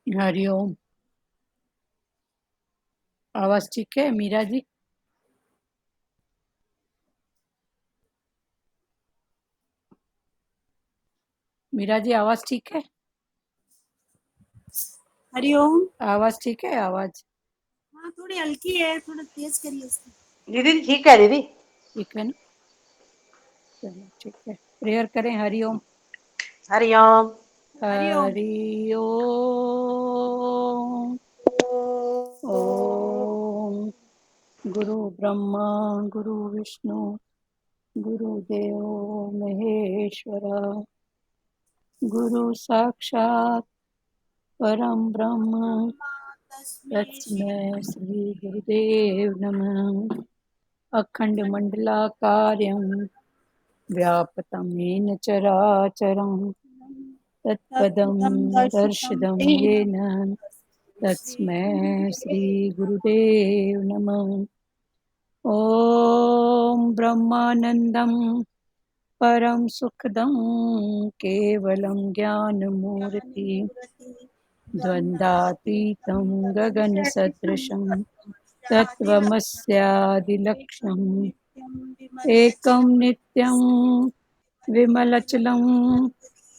हरिओम। आवाज ठीक है मीरा जी? मीरा जी आवाज ठीक है? हरिओम। आवाज ठीक है? आवाज हाँ, थोड़ी हल्की है, थोड़ा तेज करिए उसको। दीदी ठीक है दीदी। ठीक है ना? चलो ठीक है, प्रेयर करें। हरिओम। हरिओम। हरिओम। हरिओम। ओम। गुरु ब्रह्मा गुरु विष्णु गुरुदेव महेश्वर, गुरु साक्षात परम ब्रह्म तस्मै श्री गुरुदेव नमः। अखंड मंडलाकारं व्याप्तं येन चराचरं तत्पदं दर्शितं येन तस्मै श्री गुरुदेव नमः। ॐ ब्रह्मानन्दं परम सुखदं केवलं ज्ञानमूर्ति द्वन्द्वातीतं गगनसदृशं तत्त्वमस्यादिलक्ष्यम् एकं नित्यं विमलचलं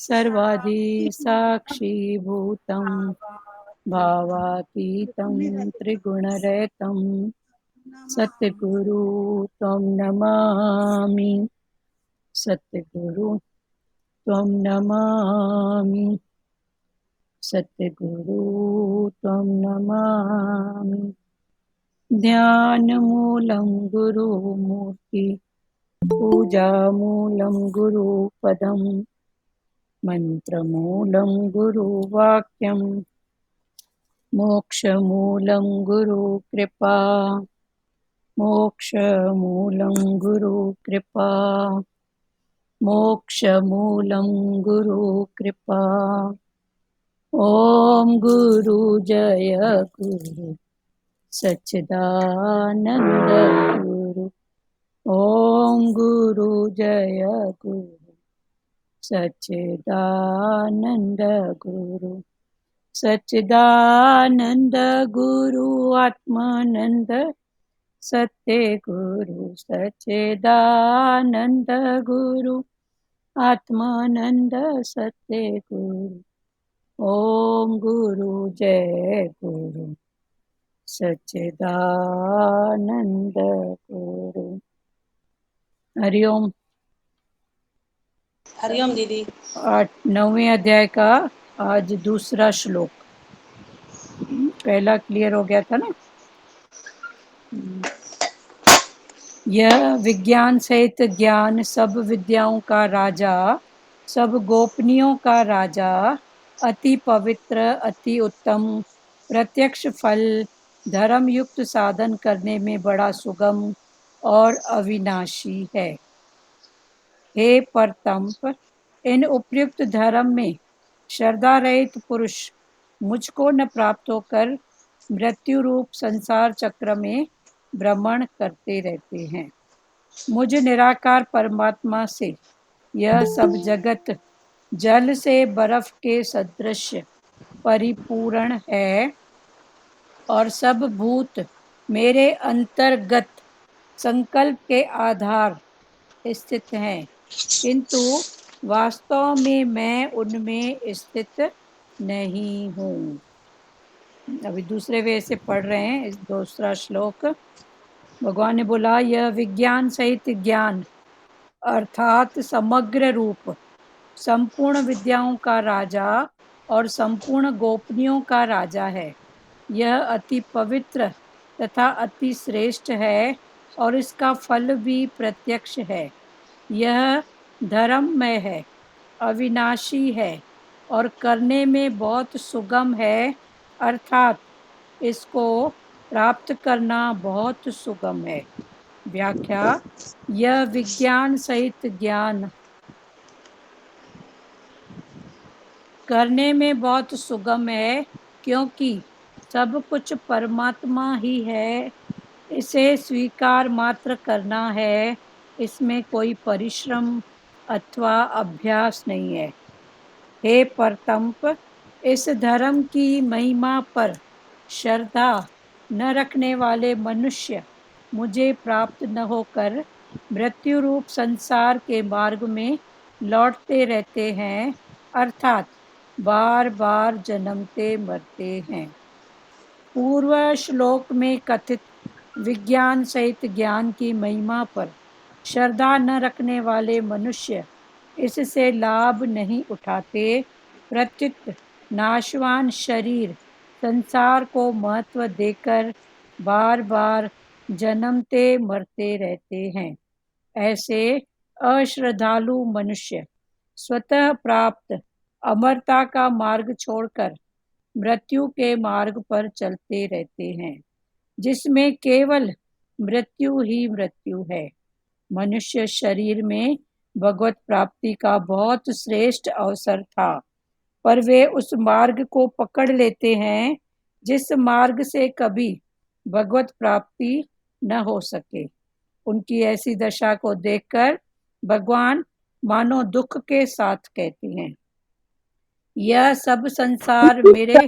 सर्वादिसाक्षीभूतं भावातीतं त्रिगुणरहितं सद्गुरु त्वं नमामि। सद्गुरु त्वं नमामि। सद्गुरु त्वं नमामि। ध्यानमूलं गुरुमूर्ति पूजामूलं गुरुपदं मन्त्रमूलं गुरुवाक्यं मोक्षमूलं गुरुकृपा। मोक्षमूलं गुरुकृपा। मोक्षमूलं गुरुकृपा। ॐ गुरु जय गुरु सच्चिदानन्द गुरु। ॐ गुरु जय गुरु सच्चिदानन्द गुरु। सच्चिदानन्द गुरु आत्मानन्द सत्य गुरु सच्चिदानन्द गुरु आत्मानन्द सत्य गुरु। ॐ गुरु जय गुरु सच्चिदानंद गुरु। हरिओम। हरिओम दीदी। 9वें अध्याय का आज दूसरा श्लोक। पहला क्लियर हो गया था ना? यह विज्ञान सहित ज्ञान सब विद्याओं का राजा, सब गोपनीयों का राजा, अति पवित्र, अति उत्तम, प्रत्यक्ष फल, धर्म युक्त साधन करने में बड़ा सुगम और अविनाशी है। हे परतंप, इन उपयुक्त धर्म में श्रद्धा रहित पुरुष मुझको न प्राप्त होकर मृत्यु रूप संसार चक्र में भ्रमण करते रहते हैं। मुझ निराकार परमात्मा से यह सब जगत जल से बर्फ के सदृश परिपूर्ण है और सब भूत मेरे अंतर्गत संकल्प के आधार स्थित हैं, किंतु वास्तव में मैं उनमें स्थित नहीं हूँ। अभी दूसरे वे से पढ़ रहे हैं इस दूसरा श्लोक। भगवान ने बोला, यह विज्ञान सहित ज्ञान अर्थात समग्र रूप संपूर्ण विद्याओं का राजा और संपूर्ण गोपनीयों का राजा है। यह अति पवित्र तथा अति श्रेष्ठ है और इसका फल भी प्रत्यक्ष है। यह धर्ममय है, अविनाशी है और करने में बहुत सुगम है, अर्थात इसको प्राप्त करना बहुत सुगम है। व्याख्या: यह विज्ञान सहित ज्ञान करने में बहुत सुगम है, क्योंकि सब कुछ परमात्मा ही है। इसे स्वीकार मात्र करना है, इसमें कोई परिश्रम अथवा अभ्यास नहीं है। हे परतंप, इस धर्म की महिमा पर श्रद्धा न रखने वाले मनुष्य मुझे प्राप्त न होकर मृत्यु रूप संसार के मार्ग में लौटते रहते हैं, अर्थात बार बार जन्मते मरते हैं। पूर्व श्लोक में कथित विज्ञान सहित ज्ञान की महिमा पर श्रद्धा न रखने वाले मनुष्य इससे लाभ नहीं उठाते, प्रत्युत नाशवान शरीर संसार को महत्व देकर बार बार जन्मते मरते रहते हैं। ऐसे अश्रद्धालु मनुष्य स्वतः प्राप्त अमरता का मार्ग छोड़कर मृत्यु के मार्ग पर चलते रहते हैं, जिसमें केवल मृत्यु ही मृत्यु है। मनुष्य शरीर में भगवत प्राप्ति का बहुत श्रेष्ठ अवसर था, पर वे उस मार्ग को पकड़ लेते हैं जिस मार्ग से कभी भगवत प्राप्ति न हो सके। उनकी ऐसी दशा को देखकर भगवान मानो दुख के साथ कहते हैं, यह सब संसार मेरे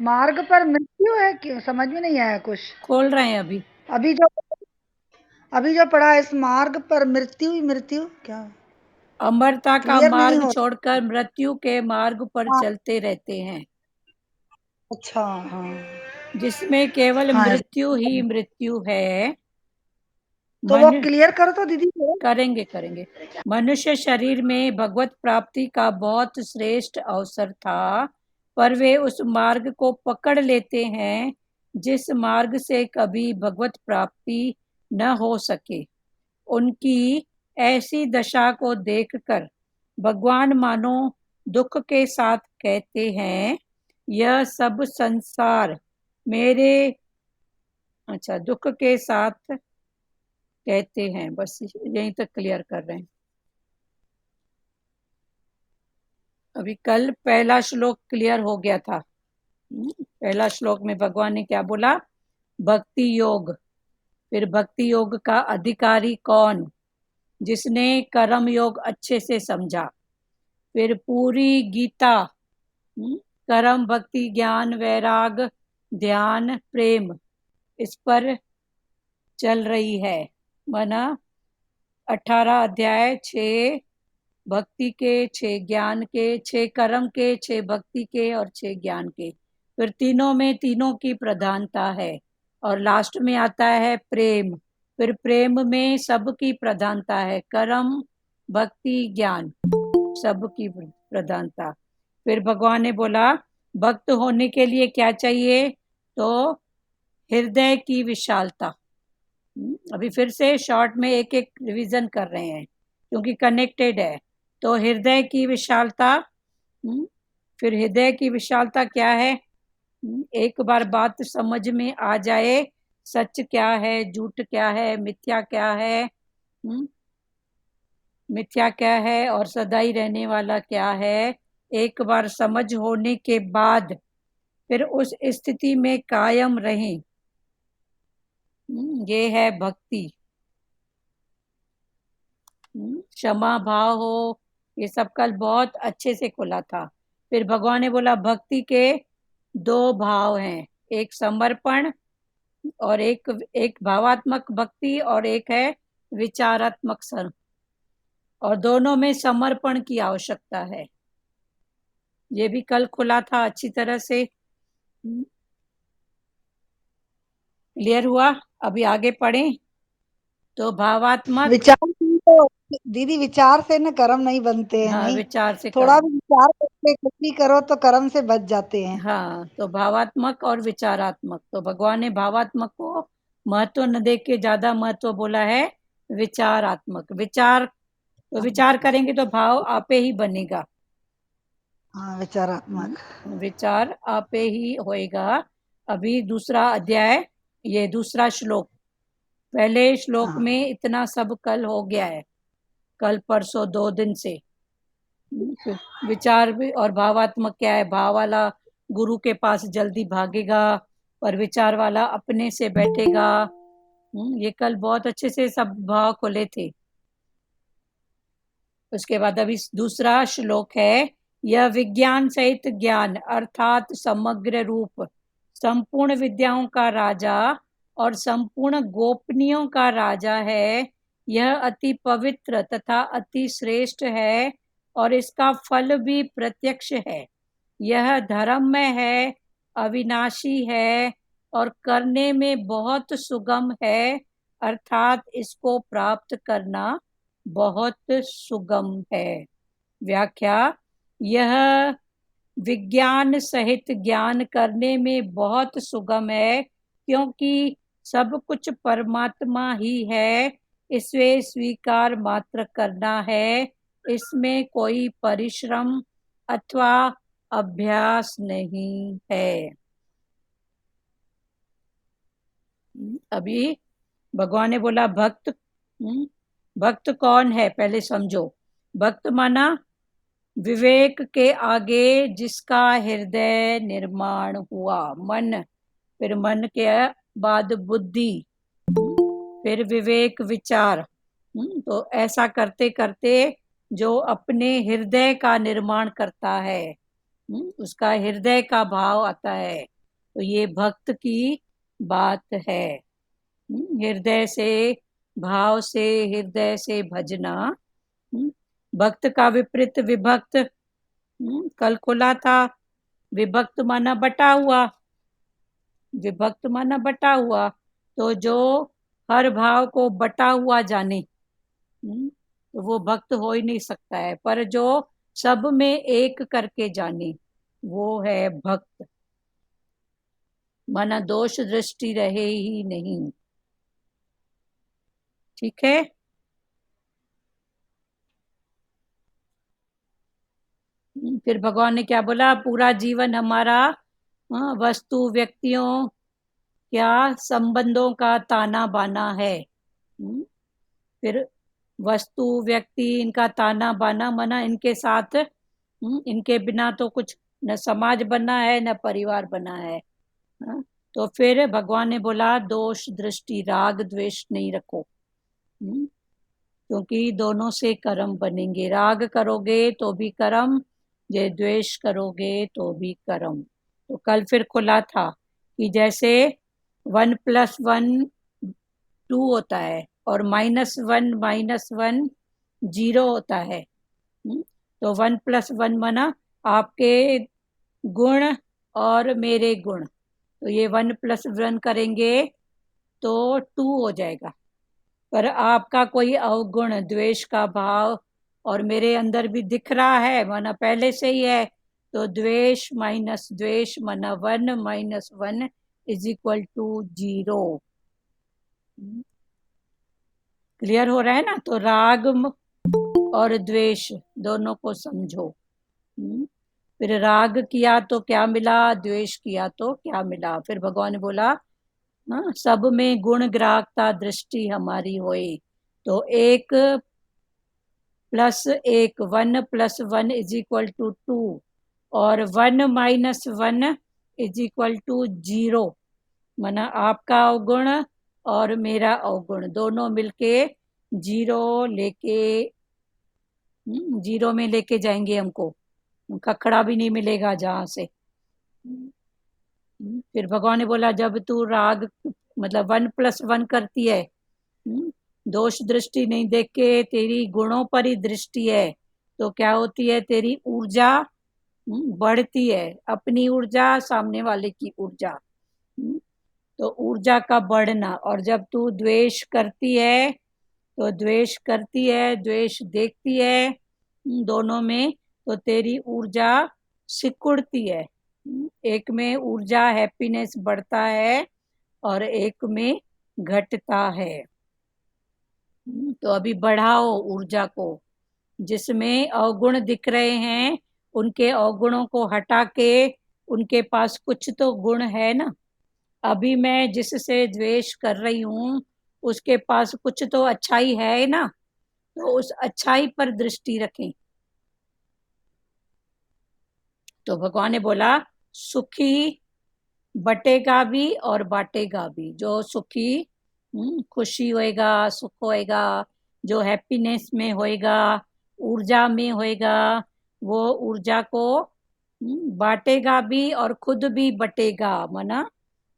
मार्ग पर मृत्यु है, क्यों समझ में नहीं आया कुछ। खोल रहे हैं अभी अभी जो पढ़ा, इस मार्ग पर मृत्यु ही मृत्यु क्या, अमरता का क्लियर नहीं मार्ग हो। छोड़कर मृत्यु के मार्ग पर हाँ, चलते रहते हैं, अच्छा हाँ जिसमें केवल हाँ मृत्यु ही मृत्यु है। तो वो मन क्लियर करो तो दीदी। करेंगे। मनुष्य शरीर में भगवत प्राप्ति का बहुत श्रेष्ठ अवसर था, पर वे उस मार्ग को पकड़ लेते हैं जिस मार्ग से कभी भगवत प्राप्ति न हो सके। उनकी ऐसी दशा को देखकर भगवान मानो दुख के साथ कहते हैं, यह सब संसार मेरे दुख के साथ कहते हैं। बस यहीं तक क्लियर कर रहे हैं। अभी कल पहला श्लोक क्लियर हो गया था। पहला श्लोक में भगवान ने क्या बोला, भक्ति योग। फिर भक्ति योग का अधिकारी कौन, जिसने कर्म योग अच्छे से समझा। फिर पूरी गीता कर्म भक्ति ज्ञान वैराग ध्यान प्रेम इस पर चल रही है। माना 18 अध्याय 6 भक्ति के, 6 ज्ञान के, 6 कर्म के, 6 भक्ति के और 6 ज्ञान के। फिर तीनों में तीनों की प्रधानता है और लास्ट में आता है प्रेम। फिर प्रेम में सबकी प्रधानता है, कर्म भक्ति ज्ञान सबकी प्रधानता। फिर भगवान ने बोला भक्त होने के लिए क्या चाहिए, तो हृदय की विशालता। अभी फिर से शॉर्ट में एक एक रिवीजन कर रहे हैं क्योंकि कनेक्टेड है। तो हृदय की विशालता, फिर हृदय की विशालता क्या है, एक बार बात समझ में आ जाए, सच क्या है, झूठ क्या है, मिथ्या क्या है, मिथ्या क्या है और सदाई रहने वाला क्या है, एक बार समझ होने के बाद फिर उस स्थिति में कायम रहें, ये है भक्ति। क्षमा भाव हो, ये सब कल बहुत अच्छे से खुला था। फिर भगवान ने बोला भक्ति के 2 भाव हैं, एक समर्पण और एक भावात्मक भक्ति और एक है विचारात्मक सर, और दोनों में समर्पण की आवश्यकता है। ये भी कल खुला था अच्छी तरह से, क्लियर हुआ। अभी आगे पढ़ें तो भावात्मक विचार तो दीदी, विचार से न कर्म नहीं बनते हैं। हाँ, नहीं, विचार से थोड़ा कर्म। भी विचार करके कुछ भी करो तो कर्म से बच जाते हैं। हाँ, तो भावात्मक और विचारात्मक। तो भगवान ने भावात्मक को महत्व न दे के ज्यादा महत्व बोला है विचारात्मक। विचार तो विचार करेंगे तो भाव आपे ही बनेगा, हाँ, विचारात्मक। विचार आपे ही होएगा। अभी दूसरा अध्याय, ये दूसरा श्लोक। पहले श्लोक हाँ, में इतना सब कल हो गया है, कल परसों 2 दिन से। विचार भी और भावात्मक क्या है, भाव वाला गुरु के पास जल्दी भागेगा और विचार वाला अपने से बैठेगा। ये कल बहुत अच्छे से सब भाव खुले थे। उसके बाद अभी दूसरा श्लोक है, यह विज्ञान सहित ज्ञान अर्थात समग्र रूप संपूर्ण विद्याओं का राजा और संपूर्ण गोपनीयों का राजा है। यह अति पवित्र तथा अति श्रेष्ठ है और इसका फल भी प्रत्यक्ष है। यह धर्ममय है, अविनाशी है और करने में बहुत सुगम है, अर्थात इसको प्राप्त करना बहुत सुगम है। व्याख्या: यह विज्ञान सहित ज्ञान करने में बहुत सुगम है, क्योंकि सब कुछ परमात्मा ही है, इसे स्वीकार मात्र करना है। इसमें कोई परिश्रम अथवा अभ्यास नहीं है। अभी भगवान ने बोला भक्त। भक्त कौन है पहले समझो। भक्त माना विवेक के आगे जिसका हृदय निर्माण हुआ। मन, फिर मन के बाद बुद्धि, फिर विवेक, विचार। तो ऐसा करते करते जो अपने हृदय का निर्माण करता है, उसका हृदय का भाव आता है, तो ये भक्त की बात है। हृदय से, भाव से, हृदय से भजना। भक्त का विपरीत विभक्त। कल खोला था। विभक्त माना बटा हुआ, विभक्त माना बटा हुआ। तो जो हर भाव को बटा हुआ जाने, तो वो भक्त हो ही नहीं सकता है। पर जो सब में एक करके जाने, वो है भक्त। माना दोष दृष्टि रहे ही नहीं। ठीक है। फिर भगवान ने क्या बोला? पूरा जीवन हमारा वस्तु, व्यक्तियों, क्या संबंधों का ताना बाना है। फिर वस्तु, व्यक्ति, इनका ताना बाना माना इनके साथ, इनके बिना तो कुछ न समाज बना है न परिवार बना है। तो फिर भगवान ने बोला दोष दृष्टि, राग द्वेष नहीं रखो, क्योंकि दोनों से कर्म बनेंगे। राग करोगे तो भी कर्म, ये द्वेष करोगे तो भी कर्म। तो कल फिर खुला था कि जैसे 1 + 1 2 होता है और -1 0 होता है। तो 1 + 1 माना आपके गुण और मेरे गुण, तो ये 1 + 1 करेंगे तो 2 हो जाएगा। पर आपका कोई अवगुण, द्वेष का भाव और मेरे अंदर भी दिख रहा है, माना पहले से ही है, तो द्वेष माइनस द्वेष माना 1 - 1 = 0। क्लियर हो रहा है ना? तो राग और द्वेष दोनों को समझो। फिर राग किया तो क्या मिला, द्वेष किया तो क्या मिला। फिर भगवान ने बोला सब में गुण ग्राहकता दृष्टि हमारी होए, तो 1 + 1 1 + 1 = 2 और 1 - 1 = 0। माना आपका अवगुण और मेरा अवगुण दोनों मिलके 0 में लेके जाएंगे हमको। खखड़ा भी नहीं मिलेगा जहां से। फिर भगवान ने बोला जब तू राग मतलब 1 + 1 करती है, दोष दृष्टि नहीं देख के तेरी गुणों पर ही दृष्टि है, तो क्या होती है? तेरी ऊर्जा बढ़ती है। अपनी ऊर्जा, सामने वाले की ऊर्जा, तो ऊर्जा का बढ़ना। और जब तू द्वेष करती है, तो द्वेष करती है, द्वेष देखती है, दोनों में तो तेरी ऊर्जा सिकुड़ती है। एक में ऊर्जा, हैप्पीनेस बढ़ता है और एक में घटता है। तो अभी बढ़ाओ ऊर्जा को। जिसमें अवगुण दिख रहे हैं, उनके अवगुणों को हटा के उनके पास कुछ तो गुण है ना। अभी मैं जिससे द्वेष कर रही हूँ, उसके पास कुछ तो अच्छाई है ना, तो उस अच्छाई पर दृष्टि रखें। तो भगवान ने बोला सुखी बटेगा भी और बांटेगा भी। जो सुखी खुशी होएगा, सुख होएगा, जो हैप्पीनेस में होएगा, ऊर्जा में होएगा, वो ऊर्जा को बांटेगा भी और खुद भी बटेगा, माना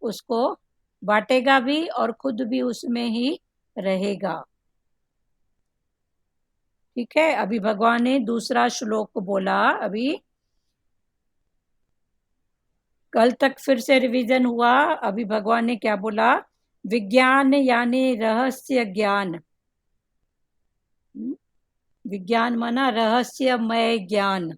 उसको बांटेगा भी और खुद भी उसमें ही रहेगा। ठीक है, अभी भगवान ने दूसरा श्लोक बोला। अभी कल तक फिर से रिवीजन हुआ। अभी भगवान ने क्या बोला? विज्ञान यानी रहस्य ज्ञान। विज्ञान माना रहस्यमय ज्ञान।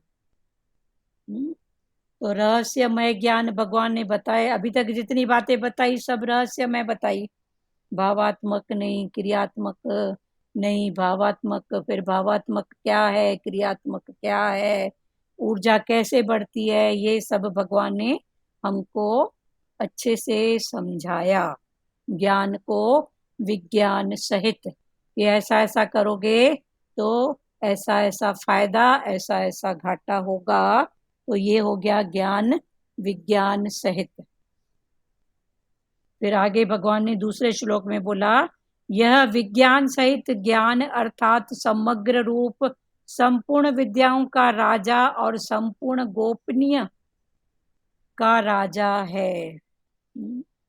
तो रहस्यमय ज्ञान भगवान ने बताया। अभी तक जितनी बातें बताई सब रहस्यमय बताई, भावात्मक नहीं, क्रियात्मक नहीं, भावात्मक, फिर भावात्मक क्या है, क्रियात्मक क्या है, ऊर्जा कैसे बढ़ती है, ये सब भगवान ने हमको अच्छे से समझाया। ज्ञान को विज्ञान सहित, ये ऐसा ऐसा करोगे तो ऐसा ऐसा फायदा, ऐसा ऐसा घाटा होगा। तो ये हो गया ज्ञान विज्ञान सहित। फिर आगे भगवान ने दूसरे श्लोक में बोला, यह विज्ञान सहित ज्ञान अर्थात समग्र रूप संपूर्ण विद्याओं का राजा और संपूर्ण गोपनीय का राजा है।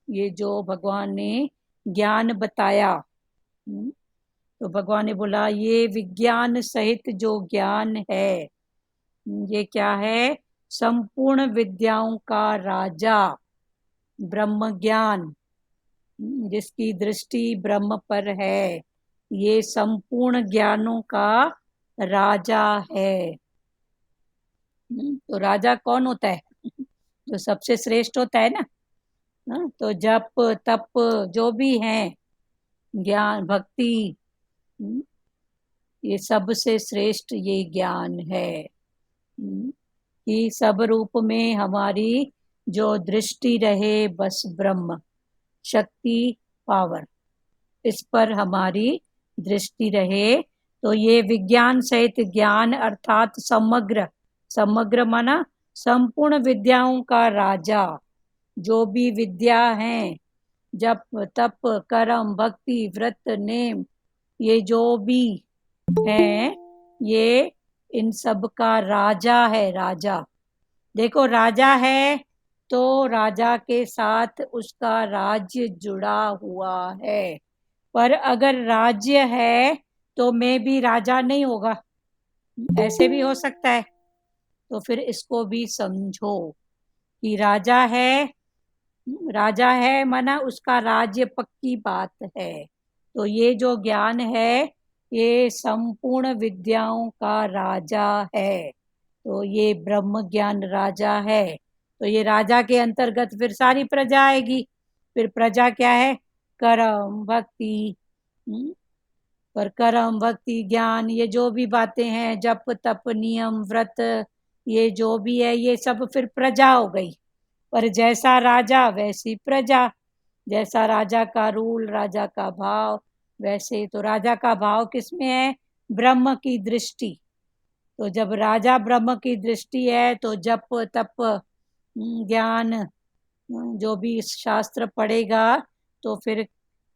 ये जो भगवान ने ज्ञान बताया, तो भगवान ने बोला ये विज्ञान सहित जो ज्ञान है, ये क्या है? संपूर्ण विद्याओं का राजा, ब्रह्म ज्ञान, जिसकी दृष्टि ब्रह्म पर है, ये संपूर्ण ज्ञानों का राजा है। तो राजा कौन होता है? जो सबसे श्रेष्ठ होता है ना। तो जप तप जो भी हैं, ज्ञान भक्ति, ये सबसे श्रेष्ठ ये ज्ञान है कि सब रूप में हमारी जो दृष्टि रहे बस ब्रह्म, शक्ति, पावर, इस पर हमारी दृष्टि रहे। तो ये विज्ञान सहित ज्ञान अर्थात समग्र, समग्र माना संपूर्ण विद्याओं का राजा, जो भी विद्या हैं, जप तप कर्म भक्ति व्रत नेम, ये जो भी हैं, ये इन सब का राजा है। राजा देखो, राजा है तो राजा के साथ उसका राज्य जुड़ा हुआ है। पर अगर राज्य है तो मैं भी राजा नहीं होगा, ऐसे भी हो सकता है। तो फिर इसको भी समझो कि राजा है, राजा है माना उसका राज्य पक्की बात है। तो ये जो ज्ञान है ये संपूर्ण विद्याओं का राजा है। तो ये ब्रह्म ज्ञान राजा है। तो ये राजा के अंतर्गत फिर सारी प्रजा आएगी। फिर प्रजा क्या है? कर्म भक्ति, पर कर्म भक्ति ज्ञान, ये जो भी बातें हैं, जप तप नियम व्रत, ये जो भी है ये सब फिर प्रजा हो गई। पर जैसा राजा वैसी प्रजा, जैसा राजा का रूल, राजा का भाव, वैसे। तो राजा का भाव किसमें है? ब्रह्म की दृष्टि। तो जब राजा ब्रह्म की दृष्टि है तो जप तप ज्ञान जो भी शास्त्र पढ़ेगा तो फिर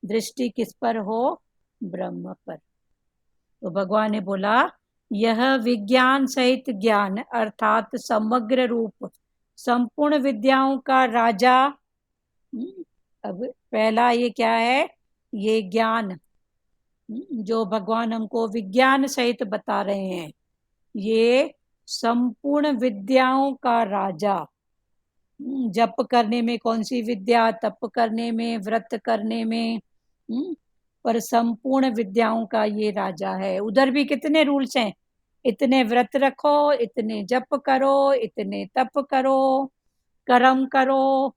दृष्टि किस पर हो? ब्रह्म पर। तो भगवान ने बोला यह विज्ञान सहित ज्ञान अर्थात समग्र रूप संपूर्ण विद्याओं का राजा। अब पहला ये क्या है? ये ज्ञान जो भगवान हमको विज्ञान सहित बता रहे हैं, ये संपूर्ण विद्याओं का राजा। जप करने में कौन सी विद्या, तप करने में, व्रत करने में, पर संपूर्ण विद्याओं का ये राजा है। उधर भी कितने रूल्स हैं, इतने व्रत रखो, इतने जप करो, इतने तप करो, कर्म करो,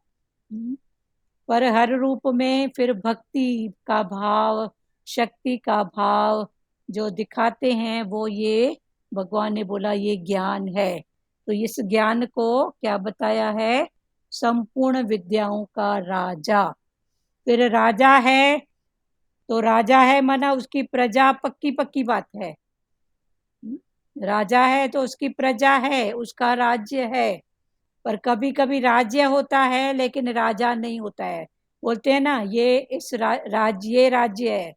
पर हर रूप में फिर भक्ति का भाव, शक्ति का भाव जो दिखाते हैं वो ये भगवान ने बोला ये ज्ञान है। तो इस ज्ञान को क्या बताया है? संपूर्ण विद्याओं का राजा। फिर राजा है तो राजा है माना उसकी प्रजा पक्की पक्की बात है। राजा है तो उसकी प्रजा है, उसका राज्य है। पर कभी कभी राज्य होता है लेकिन राजा नहीं होता है। बोलते हैं ना ये इस राज्य राज्य है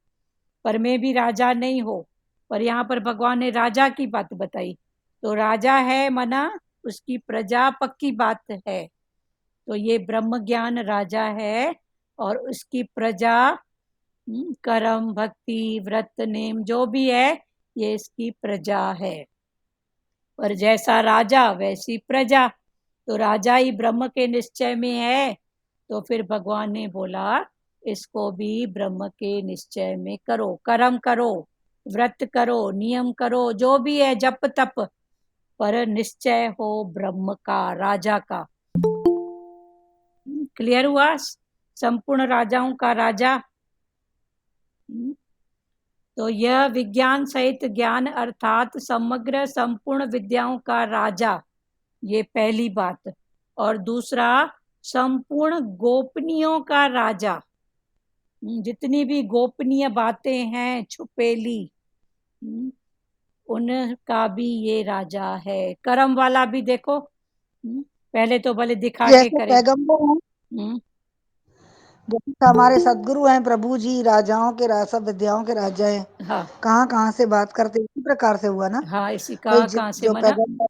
पर मैं भी राजा नहीं हो। पर यहाँ पर भगवान ने राजा की बात बताई तो राजा है मना उसकी प्रजा पक्की बात है। तो ये ब्रह्म ज्ञान राजा है और उसकी प्रजा कर्म भक्ति व्रत नेम जो भी है ये इसकी प्रजा है। पर जैसा राजा वैसी प्रजा, तो राजा ही ब्रह्म के निश्चय में है, तो फिर भगवान ने बोला इसको भी ब्रह्म के निश्चय में करो, कर्म करो, व्रत करो, नियम करो, जो भी है जप तप, पर निश्चय हो ब्रह्म का, राजा का। क्लियर हुआ? संपूर्ण राजाओं का राजा। तो यह विज्ञान सहित ज्ञान अर्थात समग्र संपूर्ण विद्याओं का राजा, ये पहली बात। और दूसरा संपूर्ण गोपनीयों का राजा, जितनी भी गोपनीय बातें हैं छुपेली उनका भी ये राजा है। कर्म वाला भी देखो, पहले तो भले दिखा के जैसे करे। पैगंबर हैं, जैसे हमारे सदगुरु हैं प्रभु जी, राजाओं के सब विद्याओं के राजा हैं। हाँ कहाँ कहाँ से बात करते, इसी प्रकार से हुआ ना हाँ, इसी भाई। कहाँ से जो मना पैगंबर,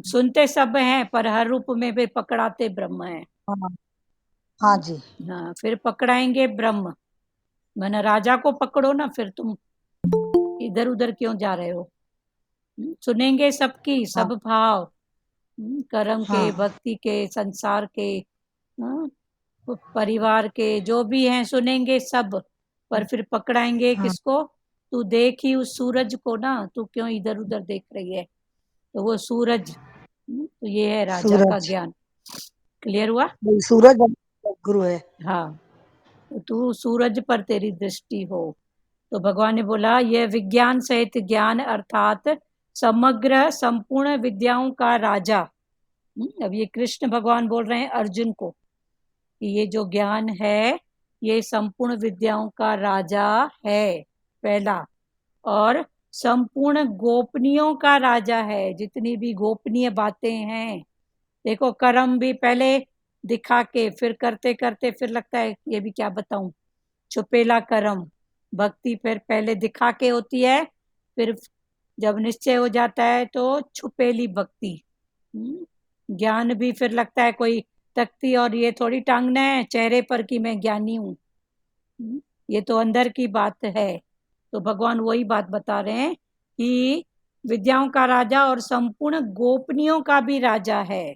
सुनते सब हैं पर हर रूप में भी पकड़ाते ब्रह्म है। हाँ हाँ जी, हाँ, फिर पकड़ाएंगे ब्रह्म। मना राजा को पकड़ो ना, फिर तुम इधर उधर क्यों जा रहे हो? सुनेंगे सबकी, हाँ सब भाव, कर्म के, हाँ भक्ति के, संसार के, परिवार के, जो भी हैं सुनेंगे सब, पर फिर पकड़ाएंगे हाँ किसको? तू देख ही उस सूरज को ना, तू क्यों इधर उधर देख रही है? तो वो सूरज, तो ये है राजा का सूरज, ज्ञान। क्लियर हुआ? भाई सूरज गुरु है। हाँ, तो तू सूरज पर तेरी दृष्टि हो। तो भगवान ने बोला यह विज्ञान सहित ज्ञान अर्थात समग्र संपूर्ण विद्याओं का राजा। अब ये कृष्ण भगवान बोल रहे हैं अर्जुन को कि ये जो ज्ञान है ये संपूर्ण विद्याओं का राजा है, पहला। और संपूर्ण गोपनीयों का राजा है, जितनी भी गोपनीय बातें हैं। देखो कर्म भी पहले दिखा के फिर करते करते फिर लगता है ये भी क्या बताऊं, छुपेला कर्म। भक्ति फिर पहले दिखा के होती है, फिर जब निश्चय हो जाता है तो छुपेली भक्ति। ज्ञान भी फिर लगता है कोई तख्ती और ये थोड़ी टांगना है चेहरे पर कि मैं ज्ञानी हूँ, ये तो अंदर की बात है। तो भगवान वही बात बता रहे हैं कि विद्याओं का राजा और संपूर्ण गोपनीयों का भी राजा है।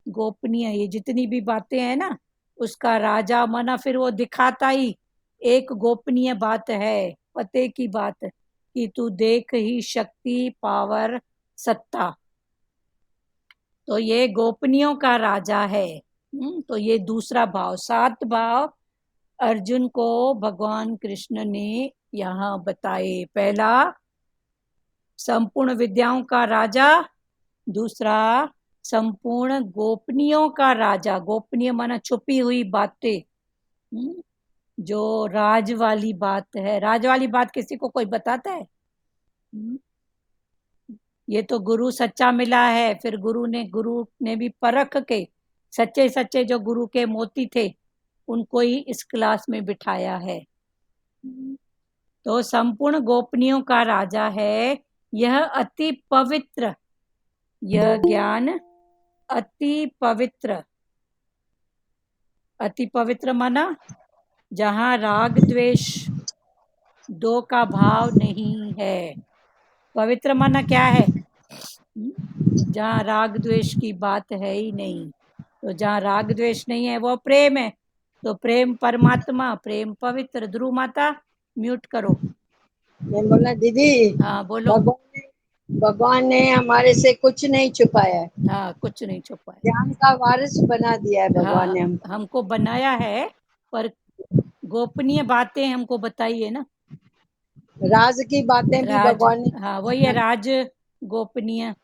गोपनीय ये जितनी भी बातें हैं ना उसका राजा मना, फिर वो दिखाता ही एक गोपनीय बात है, पते की बात कि तू देख ही शक्ति पावर सत्ता, तो ये गोपनीयों का राजा है। तो ये दूसरा भाव, 7 भाव अर्जुन को भगवान कृष्ण ने यहाँ बताए। पहला संपूर्ण विद्याओं का राजा, दूसरा संपूर्ण गोपनीयों का राजा। गोपनीय माना छुपी हुई बातें, जो राज वाली बात है। राज वाली बात किसी को कोई बताता है? ये तो गुरु सच्चा मिला है, फिर गुरु ने भी परख के सच्चे सच्चे जो गुरु के मोती थे उनको ही इस क्लास में बिठाया है। तो संपूर्ण गोपनीयों का राजा है यह अति पवित्र, यह ज्ञान अति पवित्र। अति पवित्र माना जहां राग द्वेष दो का भाव नहीं है। पवित्र माना क्या है? जहाँ राग द्वेष की बात है ही नहीं। तो जहाँ राग द्वेष नहीं है वो प्रेम है, तो प्रेम परमात्मा, प्रेम पवित्र। ध्रुव माता म्यूट करो। मैं बोला दीदी, हाँ बोलो। भगवान ने हमारे से कुछ नहीं छुपाया है, हाँ, कुछ नहीं छुपाया। ज्ञान का वारिस बना दिया है भगवान ने हाँ, हमको बनाया है, पर गोपनीय बातें हमको बताई है ना। राज की बातें भी राज, भगवान ने। हाँ वही है राज, गोपनीय,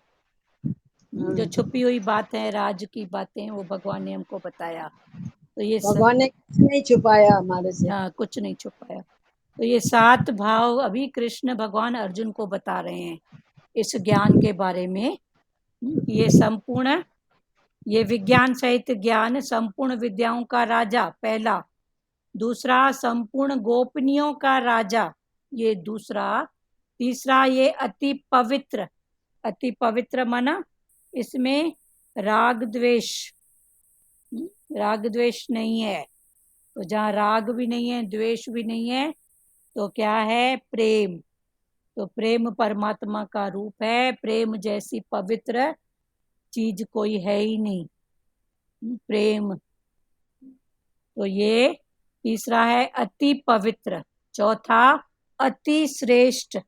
जो छुपी हुई बात है, राज की बातें, वो भगवान ने हमको बताया। तो ये भगवान ने कुछ नहीं छुपाया हमारे से। हाँ, कुछ नहीं छुपाया। तो ये 7 भाव अभी कृष्ण भगवान अर्जुन को बता रहे हैं इस ज्ञान के बारे में। ये संपूर्ण, ये विज्ञान सहित ज्ञान संपूर्ण विद्याओं का राजा, पहला। दूसरा संपूर्ण गोपनीयों का राजा, ये दूसरा। तीसरा ये अति पवित्र, अति पवित्र माना इसमें राग द्वेष नहीं है। तो जहाँ राग भी नहीं है, द्वेष भी नहीं है, तो क्या है? प्रेम। तो प्रेम परमात्मा का रूप है। प्रेम जैसी पवित्र चीज कोई है ही नहीं, प्रेम। तो ये तीसरा है अति पवित्र। चौथा अति श्रेष्ठ।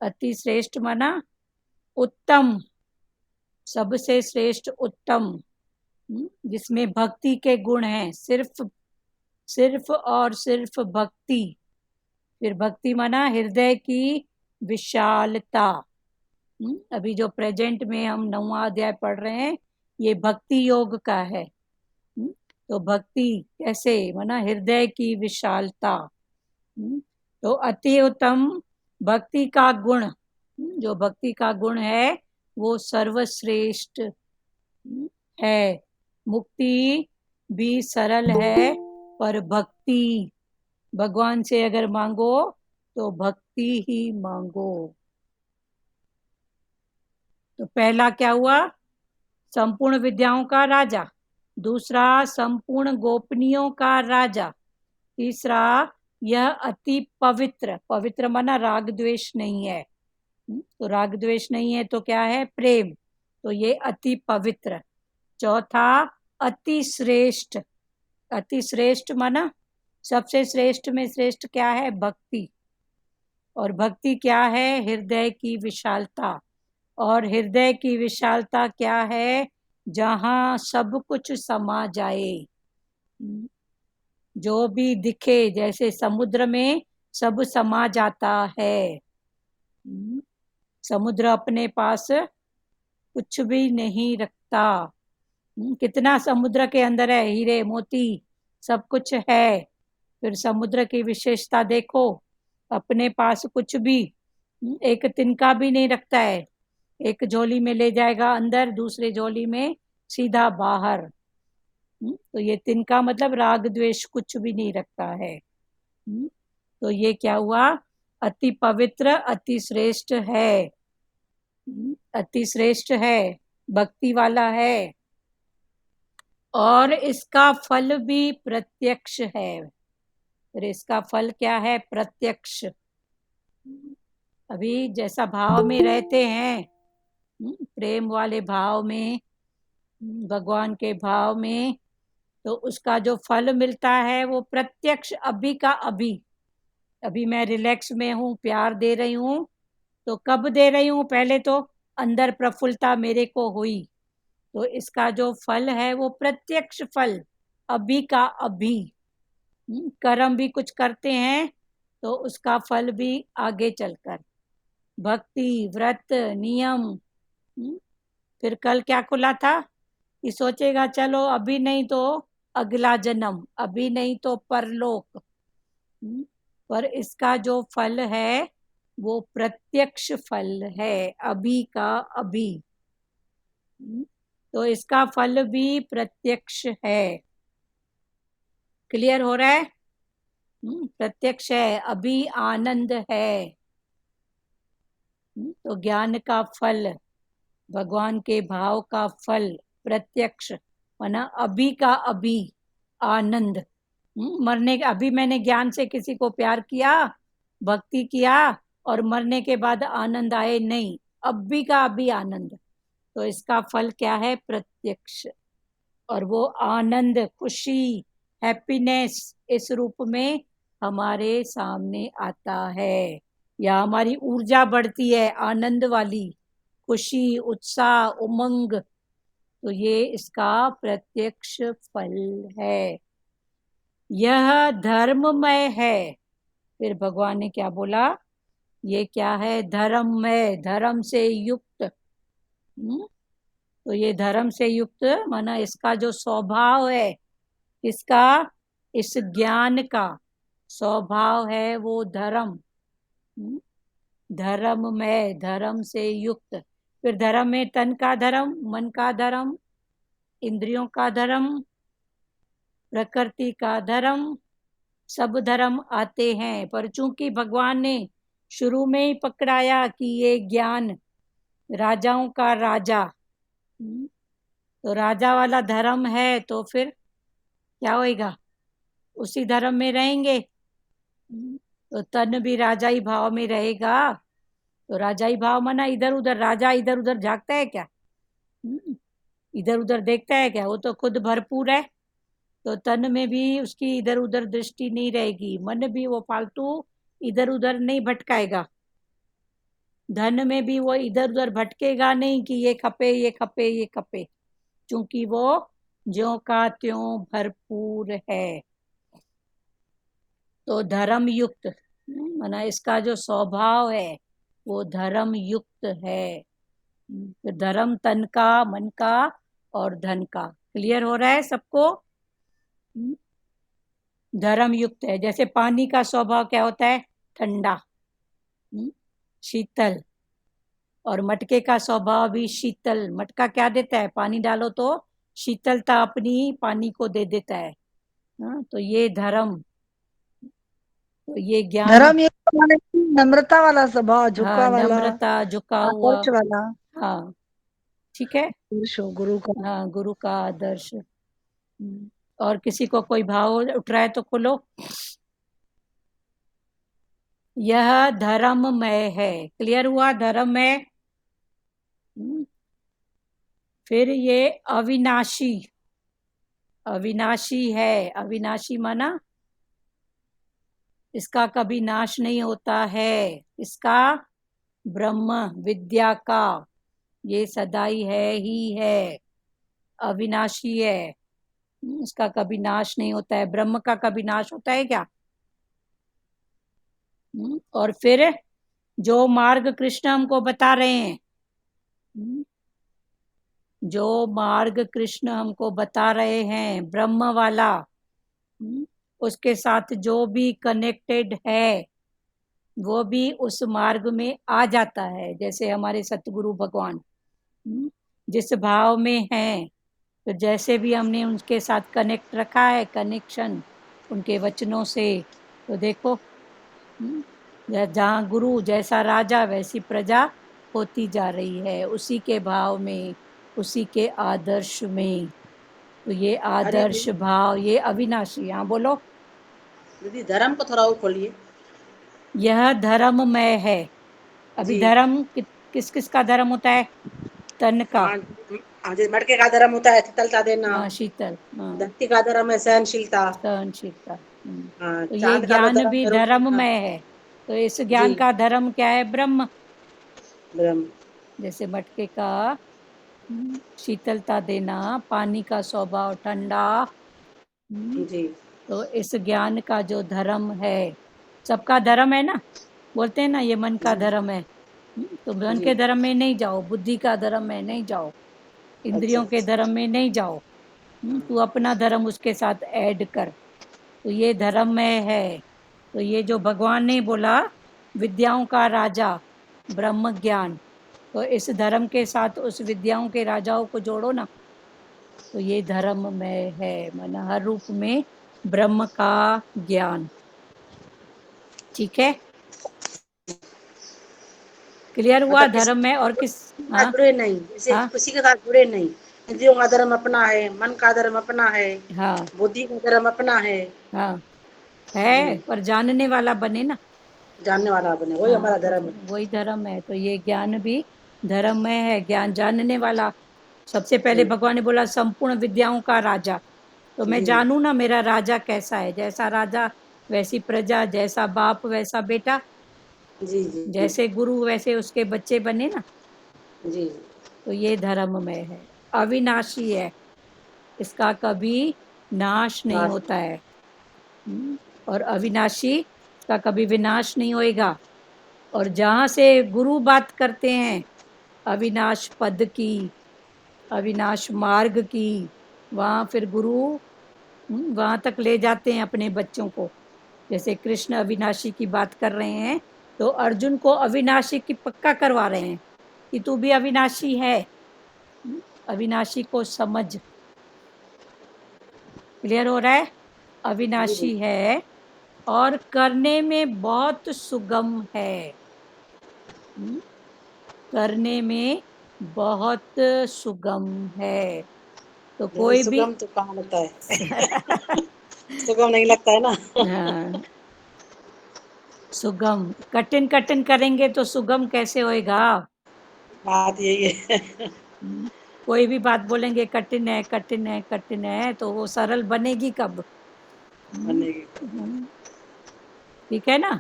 अति श्रेष्ठ माना उत्तम, सबसे श्रेष्ठ, उत्तम, जिसमें भक्ति के गुण हैं। सिर्फ और सिर्फ भक्ति। फिर भक्ति माना हृदय की विशालता। अभी जो प्रेजेंट में हम 9वां अध्याय पढ़ रहे हैं, ये भक्ति योग का है। तो भक्ति कैसे माना? हृदय की विशालता। तो अति उत्तम भक्ति का गुण, जो भक्ति का गुण है वो सर्वश्रेष्ठ है। मुक्ति भी सरल है, पर भक्ति, भगवान से अगर मांगो तो भक्ति ही मांगो। तो पहला क्या हुआ? संपूर्ण विद्याओं का राजा। दूसरा संपूर्ण गोपनीयों का राजा। तीसरा यह अति पवित्र। पवित्र माना राग द्वेष नहीं है। तो राग द्वेष नहीं है तो क्या है? प्रेम। तो ये अति पवित्र। चौथा अति श्रेष्ठ। अति श्रेष्ठ माना सबसे श्रेष्ठ में श्रेष्ठ क्या है? भक्ति। और भक्ति क्या है? हृदय की विशालता। और हृदय की विशालता क्या है? जहां सब कुछ समा जाए, जो भी दिखे, जैसे समुद्र में सब समा जाता है। समुद्र अपने पास कुछ भी नहीं रखता। कितना समुद्र के अंदर है, हीरे मोती सब कुछ है। फिर समुद्र की विशेषता देखो, अपने पास कुछ भी, एक तिनका भी नहीं रखता है। एक झोली में ले जाएगा अंदर, दूसरे झोली में सीधा बाहर। तो ये तिनका मतलब राग द्वेष कुछ भी नहीं रखता है। तो ये क्या हुआ? अति पवित्र, अति श्रेष्ठ है। अति श्रेष्ठ है, भक्ति वाला है, और इसका फल भी प्रत्यक्ष है। फिर इसका फल क्या है? प्रत्यक्ष। अभी जैसा भाव में रहते हैं, प्रेम वाले भाव में, भगवान के भाव में, तो उसका जो फल मिलता है वो प्रत्यक्ष, अभी का अभी। अभी मैं रिलैक्स में हूँ, प्यार दे रही हूँ, तो कब दे रही हूँ? पहले तो अंदर प्रफुल्लता मेरे को हुई, तो इसका जो फल है वो प्रत्यक्ष फल, अभी का अभी। कर्म भी कुछ करते हैं तो उसका फल भी आगे चलकर। भक्ति, व्रत, नियम। फिर कल क्या खुला था? ये सोचेगा चलो अभी नहीं तो अगला जन्म, अभी नहीं तो परलोक। पर इसका जो फल है वो प्रत्यक्ष फल है, अभी का अभी। तो इसका फल भी प्रत्यक्ष है। क्लियर हो रहा है? प्रत्यक्ष है, अभी आनंद है। तो ज्ञान का फल, भगवान के भाव का फल प्रत्यक्ष माना अभी का अभी आनंद। मरने के अभी मैंने ज्ञान से किसी को प्यार किया, भक्ति किया, और मरने के बाद आनंद आए नहीं, अभी का अभी आनंद। तो इसका फल क्या है? प्रत्यक्ष। और वो आनंद, खुशी, हैप्पीनेस इस रूप में हमारे सामने आता है, या हमारी ऊर्जा बढ़ती है आनंद वाली, खुशी, उत्साह, उमंग। तो ये इसका प्रत्यक्ष फल है। यह धर्ममय है। फिर भगवान ने क्या बोला? ये क्या है? धर्ममय, धर्म से युक्त। तो ये धर्म से युक्त माना इसका जो स्वभाव है, इसका, इस ज्ञान का स्वभाव है वो धर्म। धर्ममय, धर्म से युक्त। फिर धर्म में तन का धर्म, मन का धर्म, इंद्रियों का धर्म, प्रकृति का धर्म, सब धर्म आते हैं। पर चूंकि भगवान ने शुरू में ही पकड़ाया कि ये ज्ञान राजाओं का राजा। तो राजा वाला धर्म है तो फिर क्या होएगा, उसी धर्म में रहेंगे। तो तन भी राजाई भाव में रहेगा। तो राजाई भाव माना इधर उधर, राजा इधर उधर झांकता है क्या? इधर उधर देखता है क्या? वो तो खुद भरपूर है। तो तन में भी उसकी इधर उधर दृष्टि नहीं रहेगी, मन भी वो फालतू इधर उधर नहीं भटकाएगा। धन में भी वो इधर उधर भटकेगा नहीं कि ये खपे ये खपे ये खपे, क्योंकि वो ज्यों का त्यों भरपूर है। तो धर्म युक्त माना इसका जो स्वभाव है वो धर्म युक्त है। तो धर्म तन का, मन का और धन का। क्लियर हो रहा है सबको? धर्म युक्त है। जैसे पानी का स्वभाव क्या होता है? ठंडा, शीतल। और मटके का स्वभाव भी शीतल। मटका क्या देता है? पानी डालो तो शीतलता अपनी पानी को दे देता है। तो ये धर्म, तो ये ज्ञान। धर्म ये माने नम्रता वाला स्वभाव, झुका हाँ, वाला, नम्रता, झुका हुआ। आदर्श वाला। हाँ, ठीक है। आदर्श हो गुरु का। हाँ, गुरु का आदर्श। और किसी को कोई भाव उठ रहा है तो खोलो। यह धर्ममय है। क्लियर हुआ? धर्ममय। फिर ये अविनाशी। अविनाशी है। अविनाशी माना इसका कभी नाश नहीं होता है। इसका ब्रह्म विद्या का ये सदाई है ही है, अविनाशी है। इसका कभी नाश नहीं होता है। ब्रह्म का कभी नाश होता है क्या? और फिर जो मार्ग कृष्ण हमको बता रहे हैं, जो मार्ग कृष्ण हमको बता रहे हैं ब्रह्म वाला, उसके साथ जो भी कनेक्टेड है वो भी उस मार्ग में आ जाता है। जैसे हमारे सतगुरु भगवान जिस भाव में हैं, तो जैसे भी हमने उनके साथ कनेक्ट रखा है, कनेक्शन उनके वचनों से, तो देखो जहाँ गुरु जैसा राजा वैसी प्रजा होती जा रही है, उसी के भाव में, उसी के आदर्श में। तो ये आदर्श भाव, ये अविनाशी। हाँ बोलो। दीदी धर्म को थोड़ा और खोलिए। यह धर्ममय है। अभी जी। धर्म किस किस का धर्म होता है? तन का। हाँ हाँ, जैसे मटके का धर्म होता है शीतलता देना। हाँ, शीतल। हाँ, धरती का धर्म है सहनशीलता। सहनशीलता। हाँ, तो ये चांद का तो ज्ञान धर्म भी है हाँ, धर्ममय है। तो इस जी ज्ञान का धर्म क्या है? ब्रह्म। ब्रह्म। जैसे मटके का शीतलता देना, पानी का स्वभाव ठंडा। जी तो इस ज्ञान का जो धर्म है, सबका धर्म है ना। बोलते हैं ना ये मन का जी धर्म है। तो मन जी। के धर्म में नहीं जाओ, बुद्धि का धर्म में नहीं जाओ, अच्छा इंद्रियों के अच्छा। धर्म में नहीं जाओ। तू अपना धर्म उसके साथ ऐड कर। तो ये धर्म में है। तो ये जो भगवान ने बोला विद्याओं का राजा ब्रह्म ज्ञान, तो इस धर्म के साथ उस विद्याओं के राजाओं को जोड़ो ना। तो ये धर्म में है, माना हर रूप में ब्रह्म का ज्ञान। ठीक है, क्लियर हुआ? मतलब किसी धर्म में और किस? के साथ हाँ जुड़े नहीं, जैसे हाँ किसी के साथ जुड़े नहीं। इंद्रियों का धर्म अपना है, मन का धर्म अपना है, हाँ बुद्धि का धर्म अपना है। हाँ है, पर जानने वाला बने ना। जानने वाला बने, वही हाँ, हमारा तो धर्म फिर है। वही धर्म है। तो ये ज्ञान भी धर्म में है, ज्ञान जानने वाला। सबसे पहले जी भगवान ने बोला संपूर्ण विद्याओं का राजा। तो मैं जी जानू ना मेरा राजा कैसा है। जैसा राजा वैसी प्रजा, जैसा बाप वैसा बेटा, जी जी जी जैसे गुरु वैसे उसके बच्चे बने ना। जी। तो ये धर्म में है, अविनाशी है, इसका कभी नाश नहीं नाश। होता है। और अविनाशी, इसका कभी विनाश नहीं होएगा। और जहाँ से गुरु बात करते हैं अविनाश पद की, अविनाश मार्ग की, वहाँ फिर गुरु वहाँ तक ले जाते हैं अपने बच्चों को। जैसे कृष्ण अविनाशी की बात कर रहे हैं, तो अर्जुन को अविनाशी की पक्का करवा रहे हैं कि तू भी अविनाशी है। अविनाशी को समझ। क्लियर हो रहा है? जी जी। अविनाशी है और करने में बहुत सुगम है। करने में बहुत सुगम है। तो जैसे कोई भी सुगम तो कहाँ लगता है सुगम नहीं लगता है ना हाँ, सुगम कठिन कठिन करेंगे तो सुगम कैसे होएगा? बात यही है कोई भी बात बोलेंगे कठिन है कठिन है कठिन है, तो वो सरल बनेगी कब? बनने की ठीक है ना?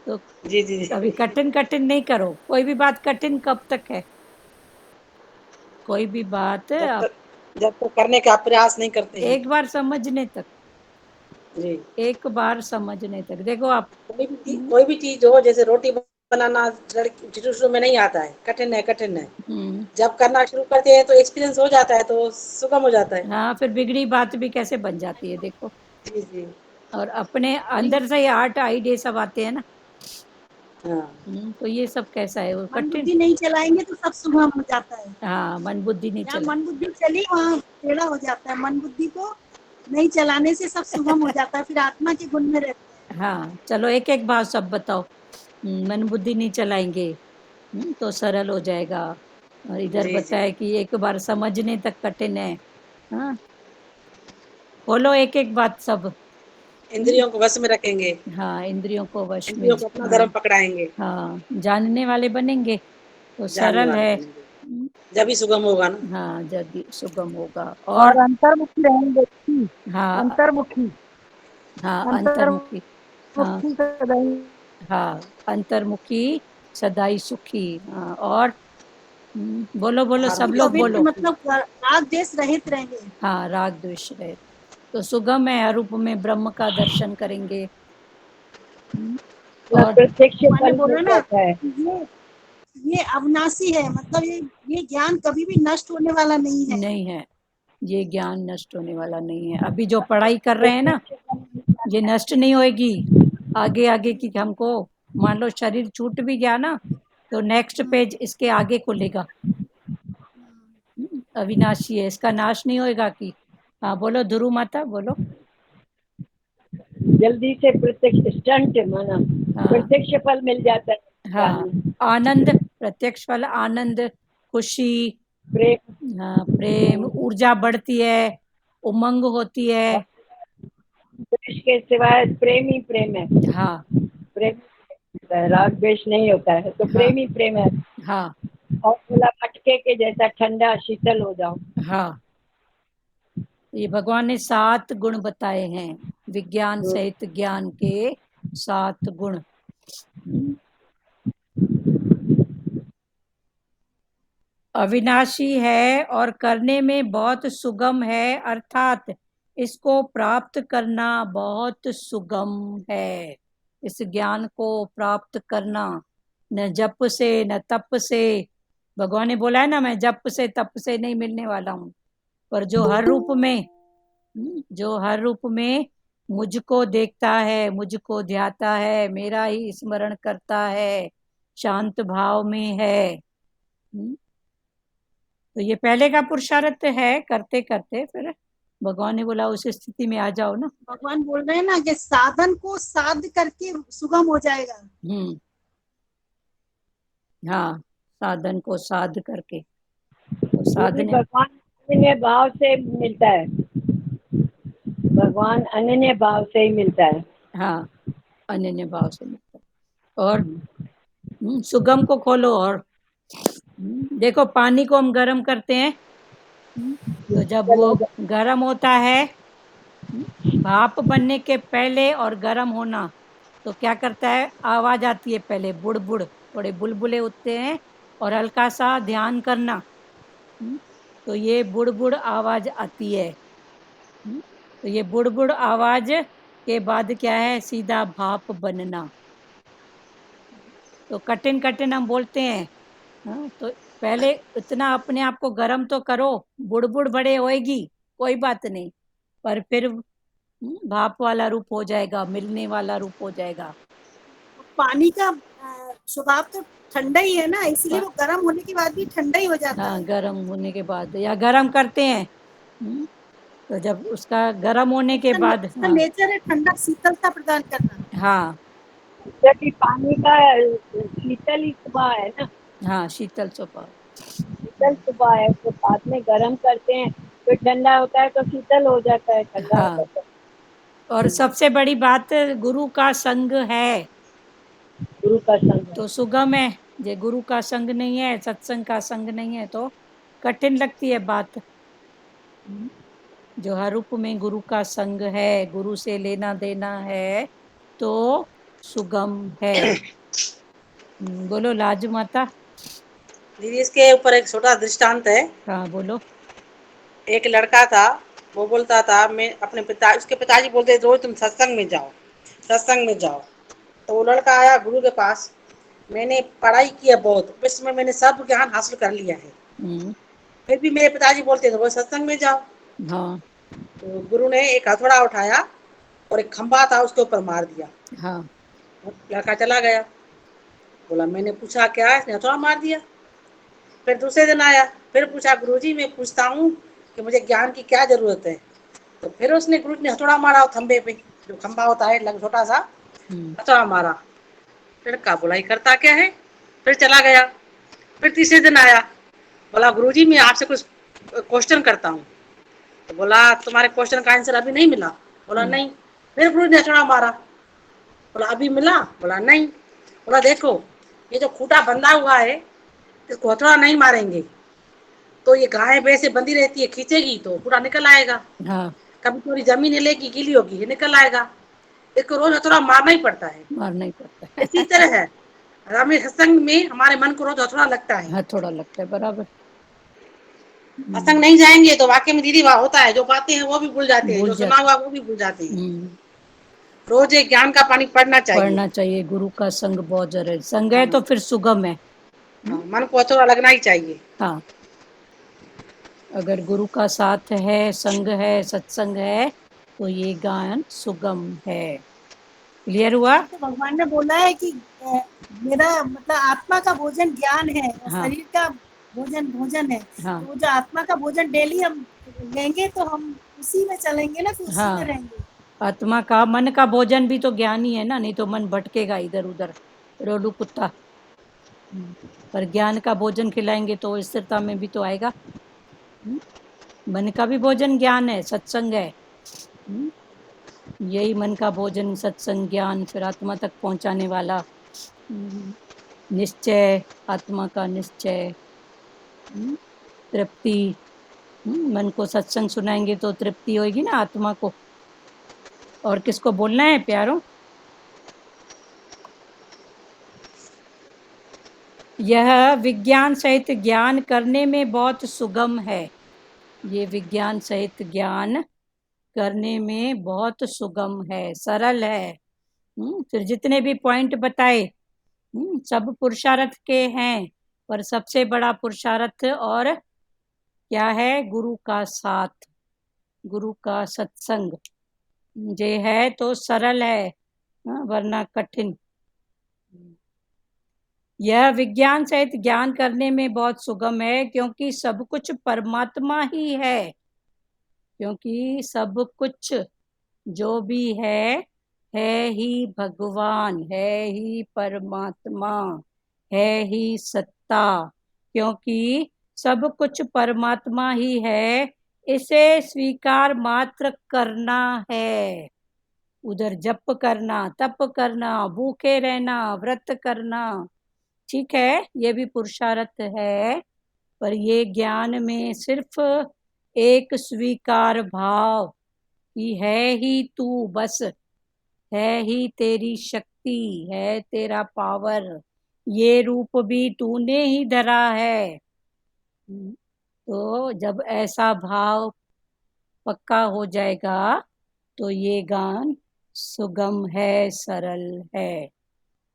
तो जी जी अभी जी कठिन कठिन नहीं करो। कोई भी बात कठिन कब तक है? कोई भी बात आप जब तक करने का प्रयास नहीं करते हैं एक बार समझने तक, जी एक बार समझने तक। देखो आप कोई भी चीज हो, जैसे रोटी बनाना लड़की शुरू शुरू में नहीं आता है, कठिन है कठिन है। जब करना शुरू करते हैं तो एक्सपीरियंस हो जाता है, तो सुगम हो जाता है। हाँ, फिर बिगड़ी बात भी कैसे बन जाती है देखो। जी जी और अपने अंदर से ही आर्ट आइडिया सब आते हैं ना। हाँ तो ये सब कैसा है? वो मन कठिन। बुद्धि नहीं चलाएंगे तो सब सुगम हो जाता है। हाँ, मन बुद्धि नहीं जहाँ चला। मन बुद्धि चली वहाँ टेढ़ा हो जाता है। मन बुद्धि को नहीं चलाने से सब सुगम हो जाता है, फिर आत्मा के गुण में रहते हैं। हाँ, चलो एक एक भाव सब बताओ। मन बुद्धि नहीं चलाएंगे तो सरल हो जाएगा। और इधर जी जी बताए कि एक बार समझने तक कठिन है। हाँ, बोलो एक एक बात सब। इंद्रियों को वश में रखेंगे, हाँ, इंद्रियों को वश में। इंद्रियों को अपना हाँ, धर्म पकड़ाएंगे, हाँ, जानने वाले बनेंगे तो जानने सरल वाले है। बनेंगे, जब भी सुगम होगा ना। हाँ, जल्दी सुगम होगा। और और अंतर्मुखी रहेंगे। हाँ, अंतर्मुखी हाँ, अंतर्मुखी। हाँ, अंतर्मुखी सदैव हाँ, अंतर्मुखी सदाई सुखी। हाँ, और बोलो बोलो सब लोग पवित्र बोलो। मतलब राग देश रहित रहेंगे। हाँ, राग द्वेष रहित। तो सुगम है, अरूप में ब्रह्म का दर्शन करेंगे। और प्रत्यक्ष भगवान ने फल बोला मिल ना जाता है। कि ये अविनाशी है, मतलब ये ज्ञान कभी भी नष्ट होने वाला नहीं है। नहीं है, ये ज्ञान नष्ट होने वाला नहीं है। अभी जो पढ़ाई कर रहे हैं ना, ये नष्ट नहीं होएगी। आगे आगे की हमको मान लो शरीर छूट भी गया ना, तो नेक्स्ट पेज इसके आगे खुलेगा। अविनाशी है, इसका नाश नहीं होएगा कि। हाँ, बोलो ध्रुव माता बोलो। जल्दी से प्रत्यक्ष स्टंट माना हाँ, प्रत्यक्ष फल मिल जाता है। हाँ, आनंद, प्रत्यक्ष फल, आनंद, खुशी, प्रेम हाँ, प्रेम, ऊर्जा बढ़ती है, उमंग होती है। द्वेष के सिवाय प्रेम ही प्रेम है। हाँ, प्रेम होता है, राग द्वेष नहीं होता है, तो हाँ, प्रेम ही प्रेम है। हाँ, और बोला मटके के जैसा ठंडा शीतल हो जाओ। हाँ। ये भगवान ने 7 गुण बताए हैं, विज्ञान सहित ज्ञान के 7 गुण। अविनाशी है और करने में बहुत सुगम है, अर्थात इसको प्राप्त करना बहुत सुगम है। इस ज्ञान को प्राप्त करना न जप से न तप से। भगवान ने बोला है ना, मैं जप से तप से नहीं मिलने वाला हूँ, पर जो हर रूप में मुझको देखता है, मुझको ध्याता है, मेरा ही स्मरण करता है, शांत भाव में है। तो ये पहले का पुरुषार्थ है, करते करते फिर भगवान ने बोला उस स्थिति में आ जाओ ना। भगवान बोल रहे हैं ना कि साधन को साध करके सुगम हो जाएगा। हम्म, हाँ, साधन को साध करके, तो वो भी साधने। भगवान अनन्य भाव से मिलता है। भगवान अनन्य भाव से ही मिलता है। हाँ, अनन्य भाव से मिलता है। और सुगम को खोलो। और देखो, पानी को हम गर्म करते हैं, तो जब वो गर्म होता है, भाप बनने के पहले और गर्म होना, तो क्या करता है, आवाज आती है पहले बुड़बुड़, थोड़े बुलबुले उठते हैं, और हल्का सा ध्यान करना। तो ये बुड़बुड़ आवाज आती है। तो ये बुड़बुड़ आवाज के बाद क्या है, सीधा भाप बनना। तो कठिन कठिन हम बोलते हैं। हाँ, तो पहले इतना अपने आप को गर्म तो करो, बुड़बुड़ बड़े होएगी, कोई बात नहीं, पर फिर भाप वाला रूप हो जाएगा, मिलने वाला रूप हो जाएगा। पानी का स्वभाव तो ठंडा ही है ना, इसलिए वो गर्म होने के बाद भी ठंडा ही हो जाता हाँ, है। गर्म होने के बाद या गर्म करते हैं, तो जब उसका गर्म होने के बाद, उसका हाँ, नेचर है ठंडा शीतलता प्रदान करना। हाँ, जबकि पानी का शीतल ही स्वभाव है ना। हाँ, शीतल स्वभाव। शीतल सुबह है, तो बाद में गर्म करते हैं, फिर ठंडा होता है तो शीतल हो जाता है, ठंडा हो हाँ, जाता है। और सबसे बड़ी बात गुरु का संग है गुरु का संग है। तो सुगम है। जे गुरु का संग नहीं है, सत्संग का संग नहीं है तो कठिन लगती है बात। जो हर रूप में गुरु का संग है, गुरु से लेना देना है तो सुगम है। बोलो लाजू माता। दीदी इसके ऊपर एक छोटा दृष्टांत है। हाँ बोलो। एक लड़का था, वो बोलता था, मैं अपने पिता उसके पिताजी बोलते रोज तुम सत्संग में जाओ, सत्संग में जाओ। तो वो लड़का आया गुरु के पास, मैंने पढ़ाई की है बहुत, इसमें मैंने सब ज्ञान हासिल कर लिया है, फिर भी मेरे पिताजी बोलते थे वो सत्संग में जाओ। हाँ तो गुरु ने एक हथौड़ा उठाया और एक खंबा था उसके ऊपर मार दिया। हाँ लड़का चला गया। बोला मैंने पूछा क्या, इसने हथौड़ा मार दिया। फिर दूसरे दिन आया, फिर पूछा गुरुजी मैं पूछता हूँ कि मुझे ज्ञान की क्या जरूरत है। तो फिर उसने गुरु ने हथौड़ा मारा खंबे पे, जो खंबा होता है लग छोटा सा, हथौड़ा मारा। लड़का बोला ये करता क्या है, फिर चला गया। फिर तीसरे दिन आया, बोला गुरुजी मैं आपसे कुछ क्वेश्चन करता हूँ। तो बोला तुम्हारे क्वेश्चन का आंसर अभी नहीं मिला। बोला नहीं। फिर गुरु ने हथौड़ा मारा। बोला अभी मिला। बोला नहीं। बोला देखो ये जो खूटा बंधा हुआ है, इसको हथौड़ा नहीं मारेंगे तो ये गाय वैसे बंधी रहती है, खींचेगी तो पूरा निकल आएगा। हाँ कभी थोड़ी जमीन हिलेगी गीली होगी, ये निकल आएगा। इसको रोज हथौड़ा मारना ही पड़ता है। मारना ही पड़ता है। इसी तरह है, हमें सत्संग में हमारे मन को रोज हथौड़ा लगता है। हाँ थोड़ा लगता है बराबर। सत्संग नहीं जाएंगे तो वाकई में दीदी होता है, जो बातें हैं वो भी भूल जाते हैं, भूल जो सुना जाते। हुआ वो भी भूल जाते हैं। रोज एक ज्ञान का पानी पढ़ना चाहिए। पढ़ना चाहिए, गुरु का संग बहुत जरूरी। संग है तो फिर सुगम है। हाँ, मन को हथौड़ा लगना ही चाहिए। हाँ, अगर गुरु का साथ है, संग है, सत्संग है तो ये गायन सुगम है। क्लियर हुआ? तो भगवान ने बोला है कि मेरा मतलब आत्मा का भोजन ज्ञान है और हाँ शरीर का भोजन भोजन है। हाँ तो वो जो आत्मा का भोजन डेली हम लेंगे तो हम उसी में चलेंगे ना, फिर उसी में हाँ, रहेंगे। आत्मा का, मन का भोजन भी तो ज्ञान ही है ना, नहीं तो मन भटकेगा इधर उधर, रोडू कुत्ता। पर ज्ञान का भोजन खिलाएंगे तो स्थिरता में भी तो आएगा। मन का भी भोजन ज्ञान है, सत्संग है। यही मन का भोजन, सत्संग, ज्ञान फिर आत्मा तक पहुंचाने वाला निश्चय, आत्मा का निश्चय, तृप्ति। मन को सत्संग सुनाएंगे तो तृप्ति होगी ना आत्मा को। और किसको बोलना है प्यारों? यह विज्ञान सहित ज्ञान करने में बहुत सुगम है। ये विज्ञान सहित ज्ञान करने में बहुत सुगम है, सरल है। फिर जितने भी पॉइंट बताए सब पुरुषार्थ के हैं, पर सबसे बड़ा पुरुषार्थ और क्या है? गुरु का साथ, गुरु का सत्संग। जे है तो सरल है, वरना कठिन। यह विज्ञान सहित ज्ञान करने में बहुत सुगम है क्योंकि सब कुछ परमात्मा ही है। क्योंकि सब कुछ जो भी है ही भगवान, है ही परमात्मा, है ही सत्ता। क्योंकि सब कुछ परमात्मा ही है, इसे स्वीकार मात्र करना है। उधर जप करना, तप करना, भूखे रहना, व्रत करना, ठीक है, ये भी पुरुषार्थ है। पर ये ज्ञान में सिर्फ एक स्वीकार भाव कि है ही तू, बस है ही तेरी शक्ति, है तेरा पावर, ये रूप भी तूने ही धरा है। तो जब ऐसा भाव पक्का हो जाएगा तो ये गान सुगम है, सरल है।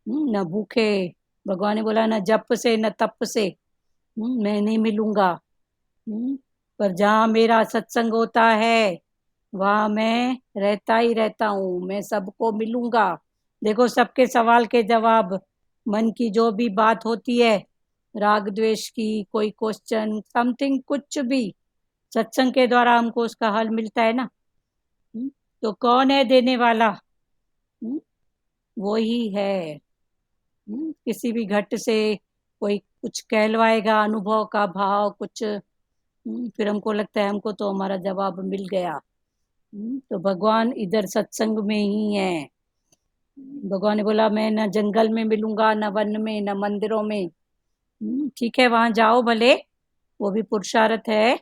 न भूखे, भगवान ने बोला न जप से न तप से मैं नहीं मिलूंगा। पर जहाँ मेरा सत्संग होता है वहाँ मैं रहता ही रहता हूँ, मैं सबको मिलूंगा। देखो सबके सवाल के जवाब, मन की जो भी बात होती है, राग द्वेष की, कोई क्वेश्चन समथिंग, कुछ भी सत्संग के द्वारा हमको उसका हल मिलता है ना। तो कौन है देने वाला? वो ही है। किसी भी घट से कोई कुछ कहलवाएगा, अनुभव का भाव कुछ, फिर हमको लगता है हमको तो हमारा जवाब मिल गया। तो भगवान इधर सत्संग में ही है। भगवान ने बोला मैं न जंगल में मिलूंगा, न वन में, न मंदिरों में। ठीक है, वहां जाओ भले, वो भी पुरुषार्थ है।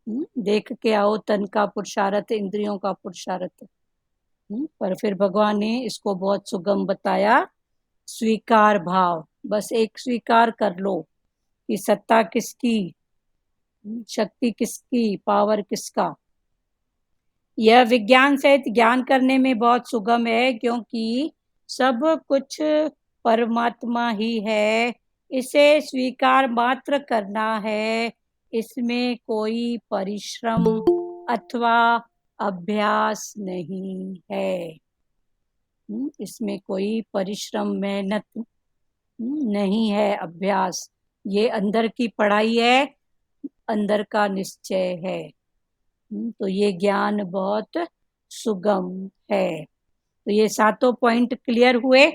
देख के आओ, तन का पुरुषार्थ, इंद्रियों का पुरुषार्थ। पर फिर भगवान ने इसको बहुत सुगम बताया, स्वीकार भाव। बस एक स्वीकार कर लो कि सत्ता किसकी, शक्ति किसकी, पावर किसका। यह विज्ञान सहित ज्ञान करने में बहुत सुगम है, क्योंकि सब कुछ परमात्मा ही है। इसे स्वीकार मात्र करना है। इसमें कोई परिश्रम अथवा अभ्यास नहीं है। इसमें कोई परिश्रम, मेहनत नहीं है, अभ्यास। ये अंदर की पढ़ाई है, अंदर का निश्चय है। तो ये ज्ञान बहुत सुगम है। तो ये सातों पॉइंट क्लियर हुए।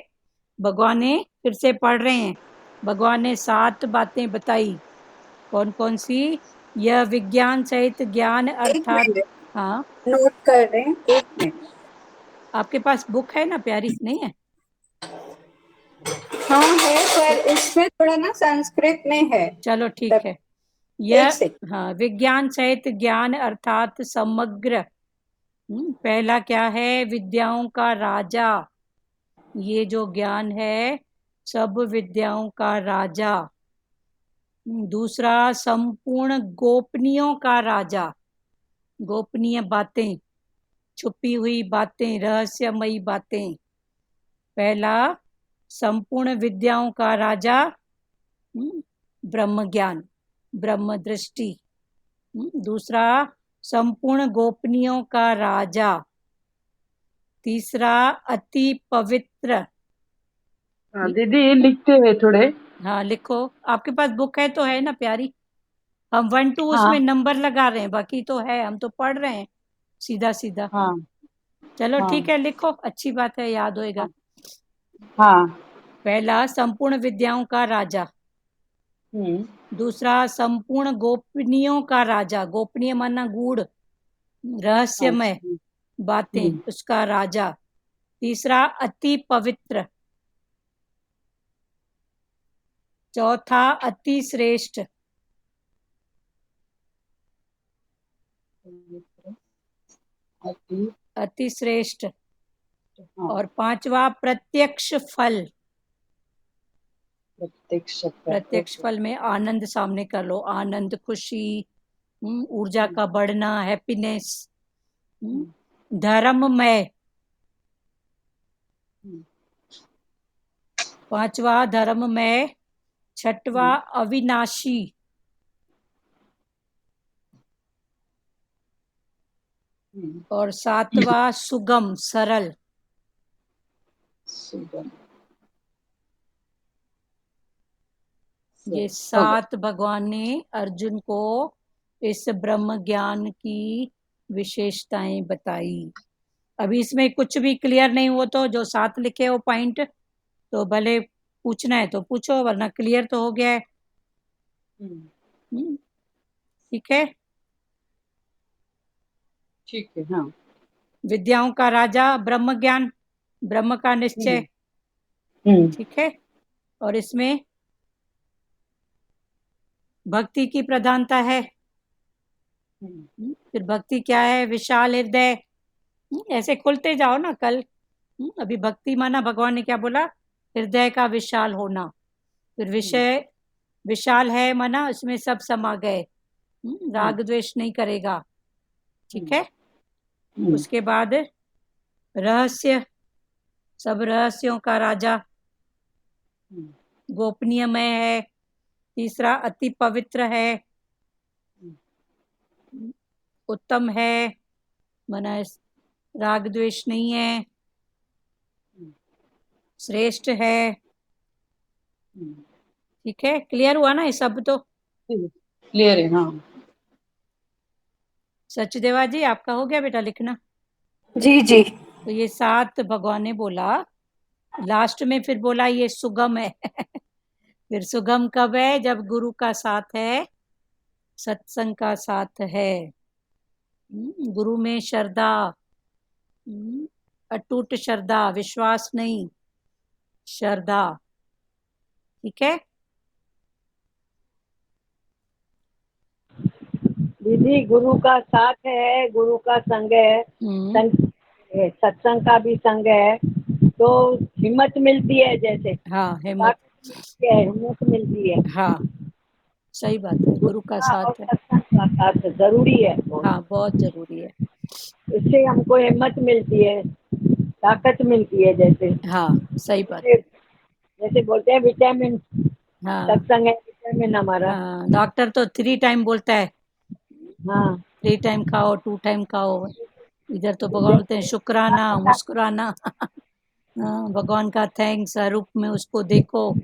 भगवान ने, फिर से पढ़ रहे हैं, भगवान ने 7 बातें बताई। कौन कौन सी? यह विज्ञान सहित ज्ञान अर्थात, हाँ नोट कर रहे हैं, 1 मिनट। आपके पास बुक है ना प्यारी, नहीं है? हाँ है, पर इसमें थोड़ा ना संस्कृत में है। चलो ठीक है। एक यह, सेकंड। हाँ, विज्ञान सहित ज्ञान अर्थात समग्र। पहला क्या है? विद्याओं का राजा। ये जो ज्ञान है, सब विद्याओं का राजा। दूसरा, संपूर्ण गोपनीयों का राजा। गोपनीय बातें, छुपी हुई बातें, रहस्यमयी बातें। पहला, संपूर्ण विद्याओं का राजा, ब्रह्म ज्ञान, ब्रह्म दृष्टि। दूसरा, संपूर्ण गोपनीयों का राजा। तीसरा, अति पवित्र। दीदी लिखते हैं थोड़े। हाँ लिखो, आपके पास बुक है तो है ना प्यारी? हम 1 2 हाँ उसमें नंबर लगा रहे हैं, बाकी तो है, हम तो पढ़ रहे हैं सीधा सीधा। हाँ चलो हाँ ठीक है, लिखो, अच्छी बात है, याद होएगा। हाँ। पहला, संपूर्ण विद्याओं का राजा। दूसरा, संपूर्ण गोपनीयों का राजा। गोपनीय माना गूढ़, रहस्यमय बातें, उसका राजा। तीसरा, अति पवित्र। चौथा, अति श्रेष्ठ। अति श्रेष्ठ। और पांचवा, प्रत्यक्ष फल। प्रत्यक्ष फल में आनंद सामने कर लो, आनंद, खुशी, ऊर्जा का बढ़ना, हैप्पीनेस। धर्ममय। पांचवा, धर्ममय। छठवा, अविनाशी। और सातवां, सुगम, सरल। ये 7 भगवान ने अर्जुन को इस ब्रह्म ज्ञान की विशेषताएं बताई। अभी इसमें कुछ भी क्लियर नहीं हो तो जो 7 लिखे हो पॉइंट, तो भले पूछना है तो पूछो, वरना क्लियर तो हो गया है। ठीक है, ठीक है। हाँ। विद्याओं का राजा, ब्रह्म ज्ञान, ब्रह्म का निश्चय। ठीक है, और इसमें भक्ति की प्रधानता है। फिर भक्ति क्या है? विशाल हृदय। ऐसे खुलते जाओ ना कल। अभी भक्ति माना भगवान ने क्या बोला? हृदय का विशाल होना। फिर विषय विशाल है माना उसमें सब समा गए, राग द्वेष नहीं करेगा। ठीक है, उसके बाद रहस्य, सब रहस्यों का राजा, गोपनीयमय है। तीसरा, अति पवित्र है, उत्तम है, माना राग द्वेष नहीं है। श्रेष्ठ है। ठीक है, क्लियर हुआ ना ये सब? तो क्लियर है। हाँ। सचदेवा जी, आपका हो गया बेटा लिखना? जी जी। तो ये 7 भगवान ने बोला। लास्ट में फिर बोला ये सुगम है। फिर सुगम कब है? जब गुरु का साथ है, सत्संग का साथ है, गुरु में श्रद्धा, अटूट श्रद्धा, विश्वास नहीं, श्रद्धा। ठीक है दीदी, गुरु का साथ है, गुरु का संग है, सत्संग का भी संग है, तो हिम्मत मिलती है, जैसे हाँ, हिम्मत, हिम्मत मिलती है। हाँ सही बात है, गुरु का और साथ है, सत्संग का साथ जरूरी है बहुत। हाँ बहुत जरूरी है। इससे हमको हिम्मत मिलती है, ताकत मिलती है, जैसे हाँ सही बात है। जैसे बोलते हैं विटामिन, हाँ सत्संग है विटामिन हमारा। हाँ, डॉक्टर तो 3 टाइम बोलता है, हाँ 3 टाइम खाओ, 2 टाइम खाओ। इधर तो भगवान बोलते हैं शुक्राना, मुस्कुराना। हाँ, भगवान का थैंक्स रूप में उसको देखो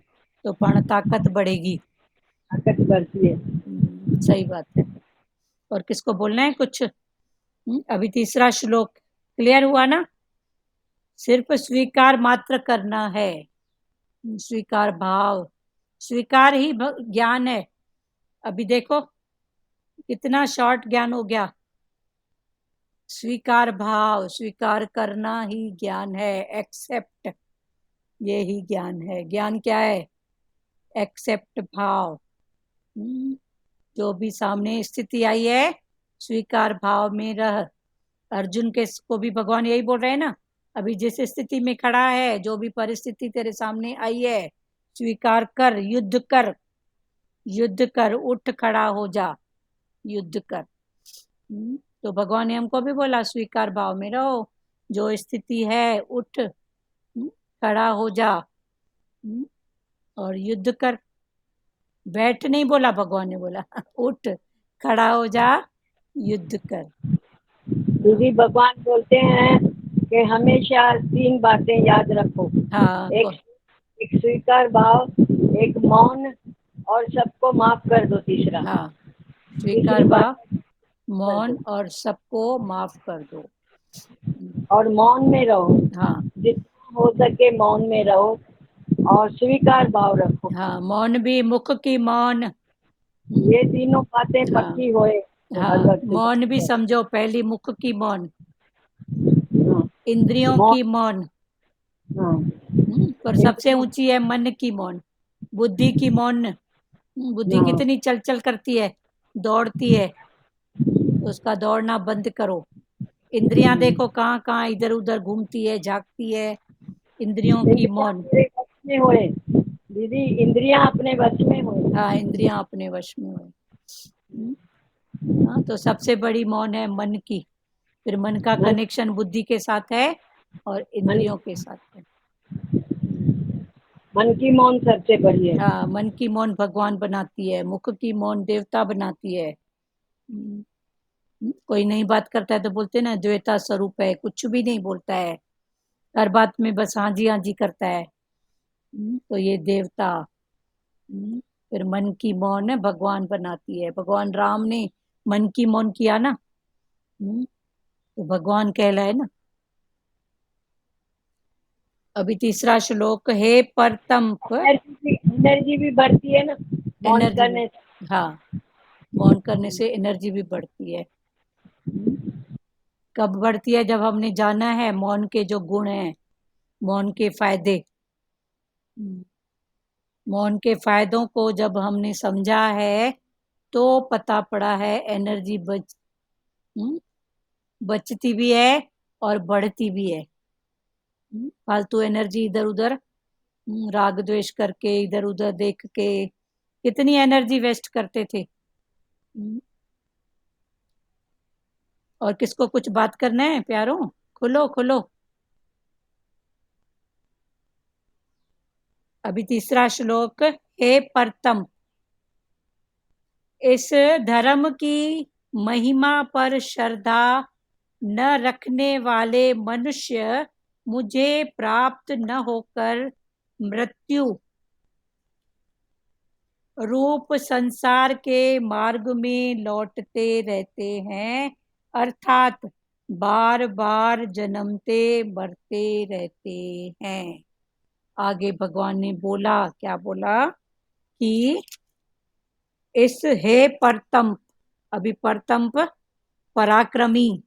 तो पण ताकत बढ़ेगी। ताकत बढ़ती है। सही बात है। और किसको बोलना है कुछ? अभी तीसरा श्लोक क्लियर हुआ ना? सिर्फ स्वीकार मात्र करना है, स्वीकार भाव, स्वीकार ही ज्ञान है। अभी देखो कितना शॉर्ट ज्ञान हो गया। स्वीकार भाव, स्वीकार करना ही ज्ञान है, एक्सेप्ट, ये ही ज्ञान है। ज्ञान क्या है? एक्सेप्ट भाव। जो भी सामने स्थिति आई है, स्वीकार भाव में रह। अर्जुन के को भी भगवान यही बोल रहे हैं ना, अभी जिस स्थिति में खड़ा है, जो भी परिस्थिति तेरे सामने आई है, स्वीकार कर, युद्ध कर, युद्ध कर, उठ खड़ा हो जा, युद्ध कर। तो भगवान ने हमको भी बोला स्वीकार भाव में रहो, जो स्थिति है उठ, खड़ा हो जा, और युद्ध कर। बैठ नहीं बोला भगवान ने, बोला उठ खड़ा हो जा, युद्ध कर। दीदी, भगवान बोलते हैं कि हमेशा 3 बातें याद रखो। हाँ एक स्वीकार भाव, एक मौन, और सबको माफ कर दो, तीसरा। हाँ, स्वीकार भाव, मौन और सबको माफ कर दो, और मौन में रहो। हाँ जितना हो सके मौन में रहो और स्वीकार भाव रखो। हाँ, मौन भी, मुख की मौन, ये तीनों बातें हाँ पक्की होए तो हर हाँ, वक्त मौन भी समझो, पहली मुख की मौन, हाँ, इंद्रियों की मौन, हाँ, पर सबसे ऊंची है मन की मौन, बुद्धि की मौन। बुद्धि हाँ। कितनी चल करती है, दौड़ती है, तो उसका दौड़ना बंद करो। इंद्रियां देखो कहाँ कहाँ इधर उधर घूमती है, झांकती है, इंद्रियों की इंद्रियां मौन। मेरे वश में होए दीदी, इंद्रियां अपने वश में होए। हाँ, इंद्रियां अपने वश में हो। हाँ, तो सबसे बड़ी मौन है मन की, फिर मन का कनेक्शन बुद्धि के साथ है और इंद्रियों के साथ है। मन की मौन सबसे बड़ी है। हाँ, मन की मौन भगवान बनाती है, मुख की मौन देवता बनाती है। कोई नई बात करता है तो बोलते ना द्वैता स्वरूप है, कुछ भी नहीं बोलता है, हर बात में बस हाँ जी करता है, तो ये देवता। फिर मन की मौन भगवान बनाती है। भगवान राम ने मन की मौन किया ना, तो भगवान कहलाए ना। अभी तीसरा श्लोक, हे परतंप, एनर्जी भी बढ़ती है ना मौन एनर्जी भी, करने से। हाँ मौन करने से एनर्जी भी बढ़ती है। कब बढ़ती है? जब हमने जाना है मौन के जो गुण हैं, मौन के फायदे, मौन के फायदों को जब हमने समझा है, तो पता पड़ा है एनर्जी बचती भी है और बढ़ती भी है। फालतू एनर्जी इधर उधर राग द्वेष करके, इधर उधर देख के कितनी एनर्जी वेस्ट करते थे। और किसको कुछ बात करना है प्यारों? खुलो खुलो। अभी तीसरा श्लोक, हे परतम, इस धर्म की महिमा पर श्रद्धा न रखने वाले मनुष्य मुझे प्राप्त न होकर मृत्यु रूप संसार के मार्ग में लौटते रहते हैं, अर्थात बार बार जन्मते मरते रहते हैं। आगे भगवान ने बोला, क्या बोला? कि इस हे परतंप, अभी परतंप पराक्रमी,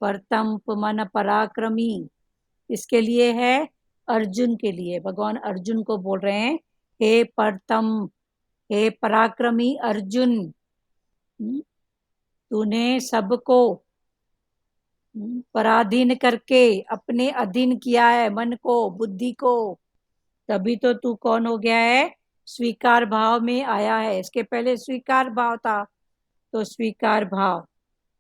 परतंप माना पराक्रमी, इसके लिए है अर्जुन के लिए। भगवान अर्जुन को बोल रहे हैं हे परतंप, हे पराक्रमी अर्जुन, तूने सबको पराधीन करके अपने अधीन किया है, मन को, बुद्धि को, तभी तो तू कौन हो गया है, स्वीकार भाव में आया है। इसके पहले स्वीकार भाव था, तो स्वीकार भाव।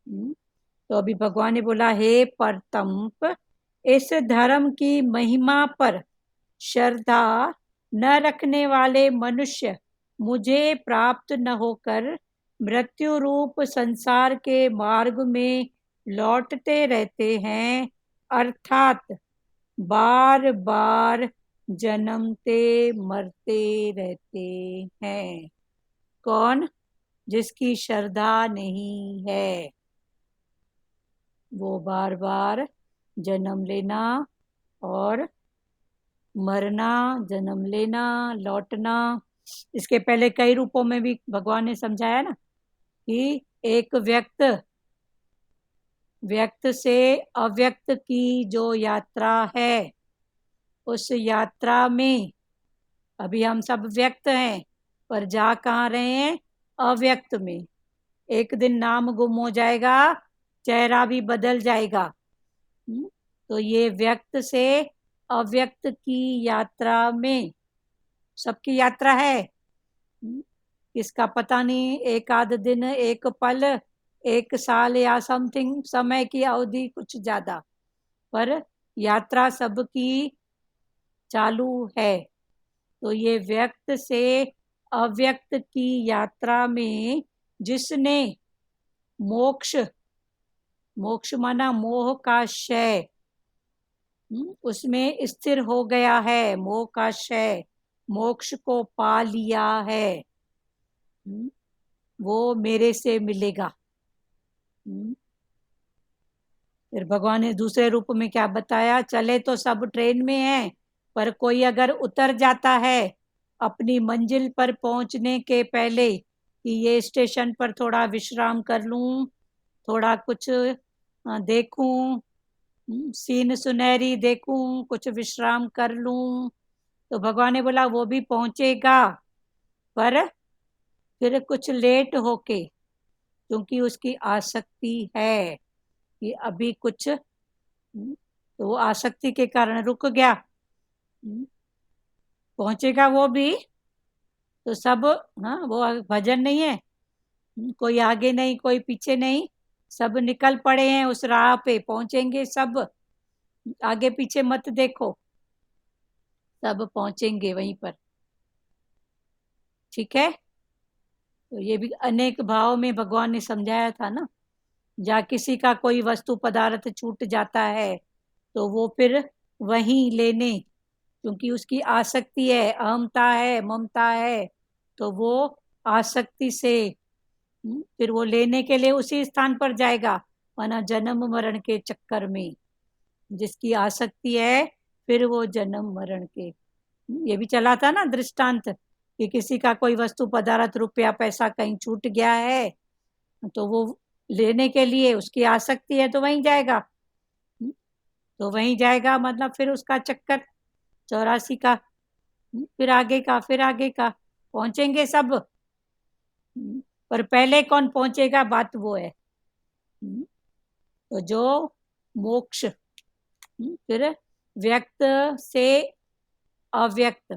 तो अभी भगवान ने बोला हे परतंप, इस धर्म की महिमा पर श्रद्धा न रखने वाले मनुष्य मुझे प्राप्त न होकर मृत्यु रूप संसार के मार्ग में लौटते रहते हैं, अर्थात बार बार जन्मते मरते रहते हैं। कौन? जिसकी श्रद्धा नहीं है, वो बार बार जन्म लेना और मरना, जन्म लेना, लौटना। इसके पहले कई रूपों में भी भगवान ने समझाया ना कि एक व्यक्त से अव्यक्त की जो यात्रा है, उस यात्रा में अभी हम सब व्यक्त हैं, पर जा कहाँ रहे हैं? अव्यक्त में। एक दिन नाम गुम हो जाएगा, चेहरा भी बदल जाएगा। तो ये व्यक्त से अव्यक्त की यात्रा में, सबकी यात्रा है, किसका पता नहीं, एक आध दिन, एक पल, एक साल या समथिंग समय की अवधि कुछ ज्यादा, पर यात्रा सबकी चालू है। तो ये व्यक्त से अव्यक्त की यात्रा में जिसने मोक्ष माना मोह का क्षय, उसमें स्थिर हो गया है, मोह का क्षय, मोक्ष को पा लिया है, वो मेरे से मिलेगा। फिर भगवान ने दूसरे रूप में क्या बताया? चले तो सब ट्रेन में हैं, पर कोई अगर उतर जाता है अपनी मंजिल पर पहुंचने के पहले कि ये स्टेशन पर थोड़ा विश्राम कर लूं, थोड़ा कुछ देखूं, सीन सुनहरी देखूं, कुछ विश्राम कर लूं, तो भगवान ने बोला वो भी पहुंचेगा, पर फिर कुछ लेट होके, क्योंकि उसकी आसक्ति है कि अभी कुछ, तो वो आसक्ति के कारण रुक गया। पहुंचेगा वो भी, तो सब, हाँ, वो भजन नहीं है, कोई आगे नहीं कोई पीछे नहीं, सब निकल पड़े हैं उस राह पे, पहुंचेंगे सब, आगे पीछे मत देखो, सब पहुंचेंगे वहीं पर। ठीक है, तो ये भी अनेक भाव में भगवान ने समझाया था ना। जहाँ किसी का कोई वस्तु पदार्थ छूट जाता है तो वो फिर वहीं लेने, क्योंकि उसकी आसक्ति है, अहमता है, ममता है, तो वो आसक्ति से फिर वो लेने के लिए उसी स्थान पर जाएगा, माना जन्म मरण के चक्कर में। जिसकी आसक्ति है फिर वो जन्म मरण के, ये भी चला था ना दृष्टांत कि किसी का कोई वस्तु पदार्थ, रुपया पैसा कहीं छूट गया है, तो वो लेने के लिए उसकी आसक्ति है तो वहीं जाएगा, तो वहीं जाएगा, मतलब फिर उसका चक्कर 84 का, फिर आगे का, फिर आगे का, पहुंचेंगे सब, पर पहले कौन पहुंचेगा, बात वो है। तो जो मोक्ष, फिर व्यक्त से अव्यक्त,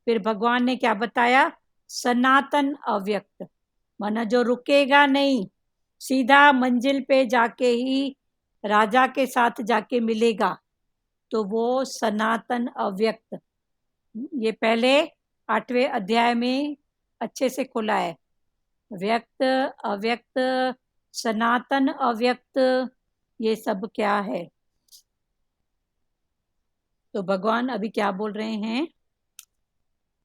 फिर भगवान ने क्या बताया? सनातन अव्यक्त, माना जो रुकेगा नहीं, सीधा मंजिल पे जाके ही राजा के साथ जाके मिलेगा, तो वो सनातन अव्यक्त। ये पहले 8वें अध्याय में अच्छे से खुला है, व्यक्त, अव्यक्त, सनातन अव्यक्त, ये सब क्या है। तो भगवान अभी क्या बोल रहे हैं?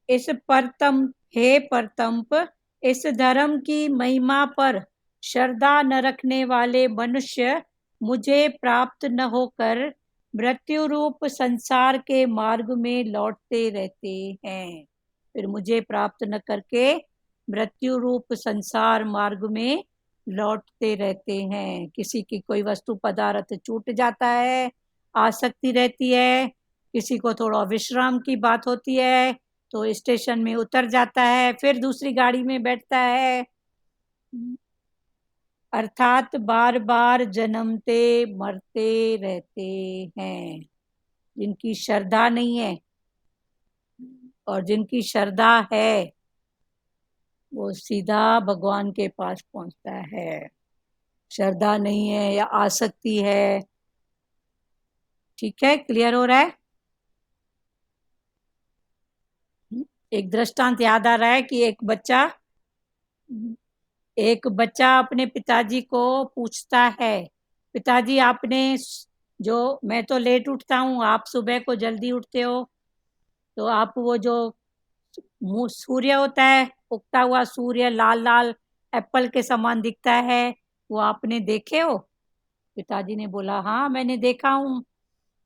इस परतंप, हे परतंप, इस धर्म की महिमा पर श्रद्धा न रखने वाले मनुष्य मुझे प्राप्त न होकर मृत्यु रूप संसार के मार्ग में लौटते रहते हैं। फिर मुझे प्राप्त न करके मृत्यु रूप संसार मार्ग में लौटते रहते हैं। किसी की कोई वस्तु पदार्थ छूट जाता है, आसक्ति रहती है, किसी को थोड़ा विश्राम की बात होती है तो स्टेशन में उतर जाता है, फिर दूसरी गाड़ी में बैठता है। अर्थात बार बार जन्मते मरते रहते हैं। जिनकी श्रद्धा नहीं है और जिनकी श्रद्धा है वो सीधा भगवान के पास पहुंचता है। श्रद्धा नहीं है या आसक्ति है, ठीक है, क्लियर हो रहा है? एक दृष्टांत याद आ रहा है कि एक बच्चा अपने पिताजी को पूछता है, पिताजी आपने जो, मैं तो लेट उठता हूँ, आप सुबह को जल्दी उठते हो, तो आप वो जो सूर्य होता है, उगता हुआ सूर्य लाल लाल एप्पल के समान दिखता है, वो आपने देखे हो? पिताजी ने बोला हाँ मैंने देखा हूँ।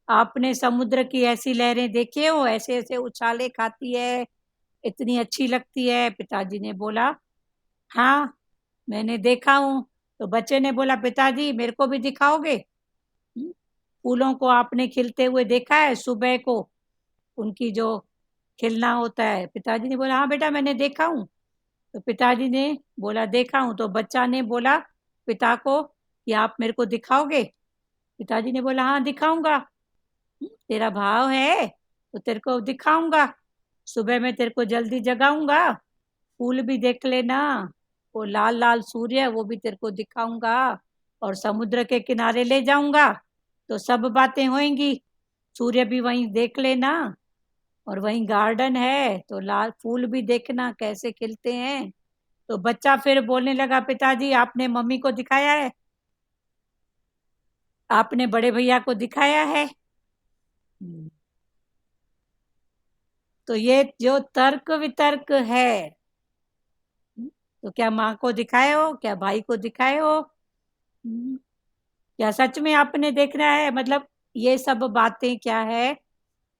आपने समुद्र की ऐसी लहरें देखे हो, ऐसे ऐसे उछाले खाती है, इतनी अच्छी लगती है? पिताजी ने बोला हाँ मैंने देखा हूँ। तो बच्चे ने बोला पिताजी मेरे को भी दिखाओगे? फूलों को आपने खिलते हुए देखा है सुबह को, उनकी जो खिलना होता है? पिताजी ने बोला हाँ बेटा मैंने देखा हूँ। तो पिताजी ने बोला देखा हूँ। तो बच्चा ने बोला पिता को कि आप मेरे को दिखाओगे? पिताजी ने बोला हाँ दिखाऊंगा, तेरा भाव है तो तेरे को दिखाऊंगा, सुबह में तेरे को जल्दी जगाऊंगा, फूल भी देख लेना, वो लाल लाल सूर्य वो भी तेरे को दिखाऊंगा, और समुद्र के किनारे ले जाऊंगा तो सब बातें होंगी, सूर्य भी वहीं देख लेना, और वहीं गार्डन है तो लाल फूल भी देखना कैसे खिलते हैं। तो बच्चा फिर बोलने लगा पिताजी आपने मम्मी को दिखाया है, आपने बड़े भैया को दिखाया है। तो ये जो तर्क वितर्क है, तो क्या माँ को दिखाए हो, क्या भाई को दिखाए हो, क्या सच में आपने देखना है? मतलब ये सब बातें क्या है,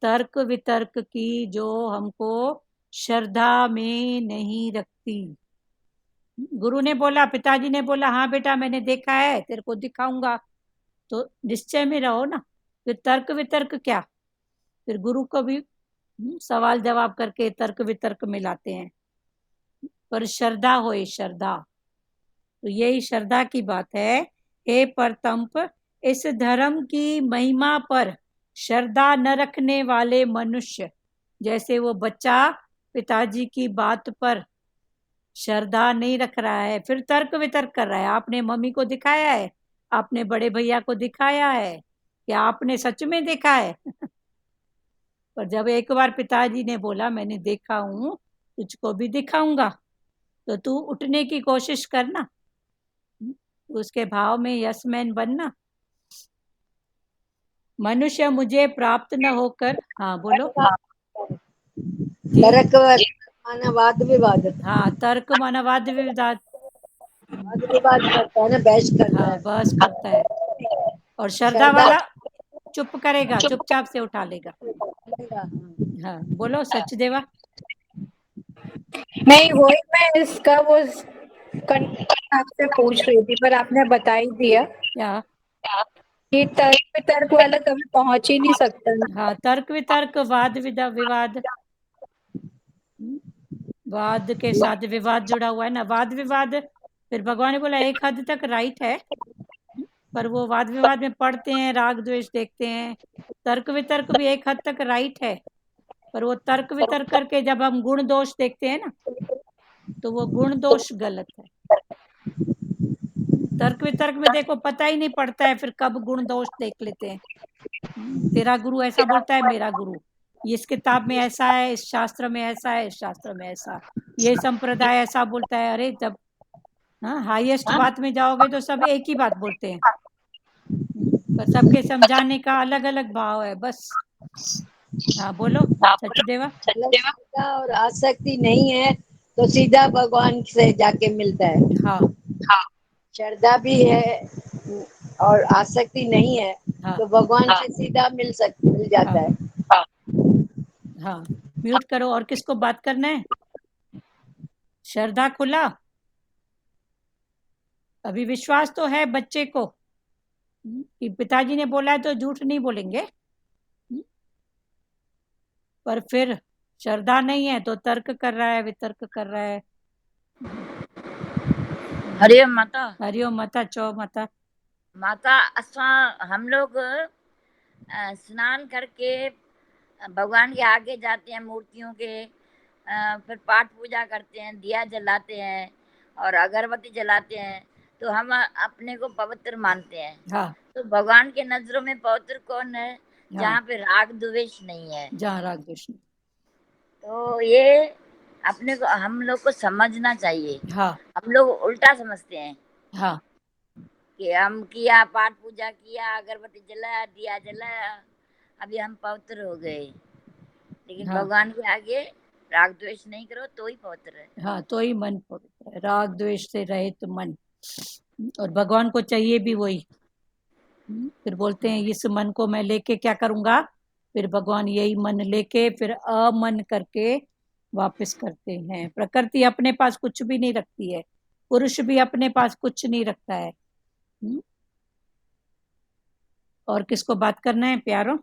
तर्क वितर्क की, जो हमको श्रद्धा में नहीं रखती। गुरु ने बोला, पिताजी ने बोला हाँ बेटा मैंने देखा है, तेरे को दिखाऊंगा, तो निश्चय में रहो ना। फिर तर्क वितर्क क्या, फिर गुरु को भी सवाल जवाब करके तर्क वितर्क में लाते हैं। पर श्रद्धा होए, श्रद्धा, तो यही श्रद्धा की बात है। हे परतंप, इस धर्म की महिमा पर श्रद्धा न रखने वाले मनुष्य, जैसे वो बच्चा पिताजी की बात पर श्रद्धा नहीं रख रहा है, फिर तर्क वितर्क कर रहा है, आपने मम्मी को दिखाया है, आपने बड़े भैया को दिखाया है, क्या आपने सच में देखा है? पर जब एक बार पिताजी ने बोला मैंने देखा हूं, तुझको भी दिखाऊंगा, तो तू उठने की कोशिश करना, उसके भाव में यशमैन बनना। मनुष्य मुझे प्राप्त न होकर, हाँ बोलो। तर्क मानवाद विवाद, हाँ तर्क मानवाद विवाद, वाद विवाद करता है ना, बहस करता हाँ है। बस करता है, और श्रद्धा वाला चुप करेगा, चुपचाप से उठा लेगा। हाँ बोलो सचदेवा। नहीं वही मैं इसका वो आपसे पूछ रही थी, पर आपने बता ही दिया क्या? कि तर्क वितर्क वाला कभी पहुंच ही नहीं सकता। हाँ तर्क वितर्क, वाद विवाद, वाद के साथ विवाद जुड़ा हुआ है ना, वाद विवाद। फिर भगवान ने बोला एक हद तक राइट है, पर वो वाद विवाद में पढ़ते हैं, राग द्वेष देखते हैं। तर्क वितर्क भी एक हद तक राइट है, पर वो तर्क वितर्क करके जब हम गुण दोष देखते हैं ना, तो वो गुण दोष गलत है। तर्क वितर्क में देखो पता ही नहीं पड़ता है फिर कब गुण दोष देख लेते हैं। तेरा गुरु ऐसा बोलता है, मेरा गुरु इस किताब में ऐसा है, इस शास्त्र में ऐसा है, इस शास्त्र में ऐसा, ये संप्रदाय ऐसा बोलता है। अरे जब हाईएस्ट बात में जाओगे तो सब एक ही बात बोलते हैं, पर सबके समझाने का अलग अलग भाव है बस। हाँ बोलो सचदेवा। श्रद्धा और आसक्ति नहीं है तो सीधा भगवान से जाके मिलता है। हाँ श्रद्धा भी है और आसक्ति नहीं है, हाँ तो भगवान से सीधा मिल जाता है। हाँ म्यूट करो। और किसको बात करना है? श्रद्धा खुला? अभी विश्वास तो है बच्चे को कि पिताजी ने बोला है तो झूठ नहीं बोलेंगे, पर फिर श्रद्धा नहीं है तो तर्क कर रहा है, वितर्क कर रहा है। हरिओम माता। हरिओम माता। चो माता। माता हम लोग स्नान करके भगवान के आगे जाते हैं, मूर्तियों के, फिर पाठ पूजा करते हैं, दिया जलाते हैं और अगरबत्ती जलाते हैं, तो हम अपने को पवित्र मानते हैं। हाँ। तो भगवान के नजरों में पवित्र कौन है? हाँ। जहाँ पे राग द्वेष नहीं है। जहाँ राग द्वेष नहीं। तो ये अपने को, हम लोग को समझना चाहिए। हाँ। हम लोग उल्टा समझते हैं। हाँ। कि हम किया, पाठ पूजा किया, अगरबत्ती जलाया, दिया जलाया, अभी हम पवित्र हो गए। लेकिन हाँ। भगवान के आगे राग द्वेष नहीं करो तो ही पवित्र है। हाँ, तो ही मन पवित्र है। राग द्वेष से रहित मन, और भगवान को चाहिए भी वही। फिर बोलते हैं इस मन को मैं लेके क्या करूंगा? फिर भगवान यही मन लेके फिर अमन करके वापस करते हैं। प्रकृति अपने पास कुछ भी नहीं रखती है, पुरुष भी अपने पास कुछ नहीं रखता है। और किसको बात करना है प्यारो?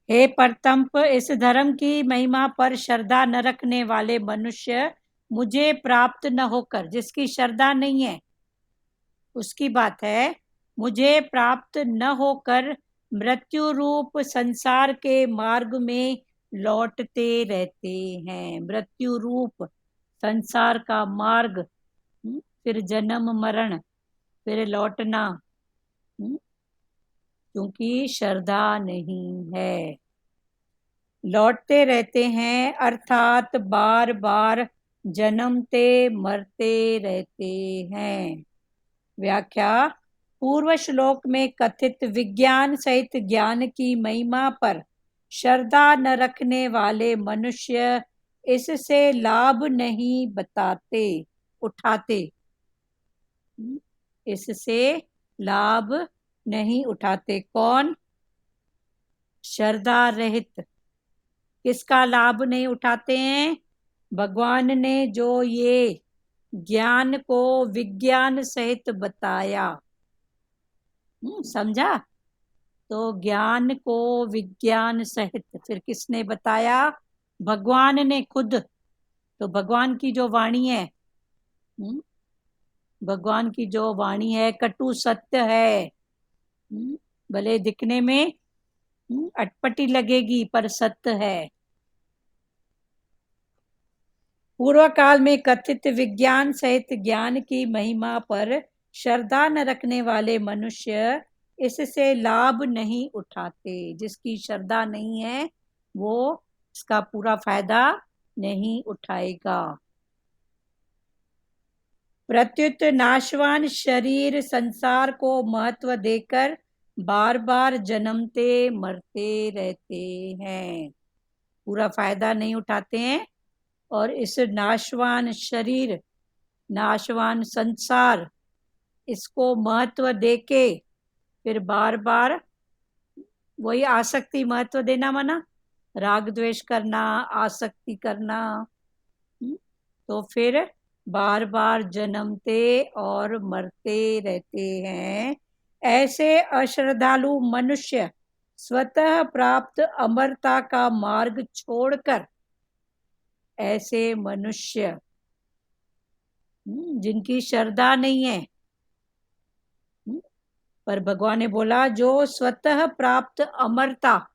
हे परतंप, इस धर्म की महिमा पर श्रद्धा न रखने वाले मनुष्य मुझे प्राप्त न होकर, जिसकी श्रद्धा नहीं है उसकी बात है, मुझे प्राप्त न होकर मृत्यु रूप संसार के मार्ग में लौटते रहते हैं। मृत्यु रूप संसार का मार्ग, फिर जन्म मरण, फिर लौटना, क्योंकि श्रद्धा नहीं है, लौटते रहते हैं, अर्थात बार बार जन्मते मरते रहते हैं। व्याख्या। पूर्व श्लोक में कथित विज्ञान सहित ज्ञान की महिमा पर श्रद्धा न रखने वाले मनुष्य इससे लाभ नहीं उठाते, इससे लाभ नहीं उठाते। कौन? श्रद्धा रहित। किसका लाभ नहीं उठाते हैं? भगवान ने जो ये ज्ञान को विज्ञान सहित बताया, समझा? तो ज्ञान को विज्ञान सहित फिर किसने बताया? भगवान ने खुद। तो भगवान की जो वाणी है, भगवान की जो वाणी है कटु सत्य है, भले दिखने में अटपटी लगेगी पर सत्य है। पूर्व काल में कथित विज्ञान सहित ज्ञान की महिमा पर श्रद्धा न रखने वाले मनुष्य इससे लाभ नहीं उठाते। जिसकी श्रद्धा नहीं है वो इसका पूरा फायदा नहीं उठाएगा। प्रत्युत नाशवान शरीर संसार को महत्व देकर बार बार जन्मते मरते रहते हैं, पूरा फायदा नहीं उठाते हैं। और इस नाशवान शरीर, नाशवान संसार, इसको महत्व देके फिर बार बार वही आसक्ति, महत्व देना माना राग द्वेष करना, आसक्ति करना, तो फिर बार बार जन्मते और मरते रहते हैं। ऐसे अश्रद्धालु मनुष्य स्वतः प्राप्त अमरता का मार्ग छोड़कर, ऐसे मनुष्य जिनकी श्रद्धा नहीं है, पर भगवान ने बोला जो स्वतः प्राप्त अमरता,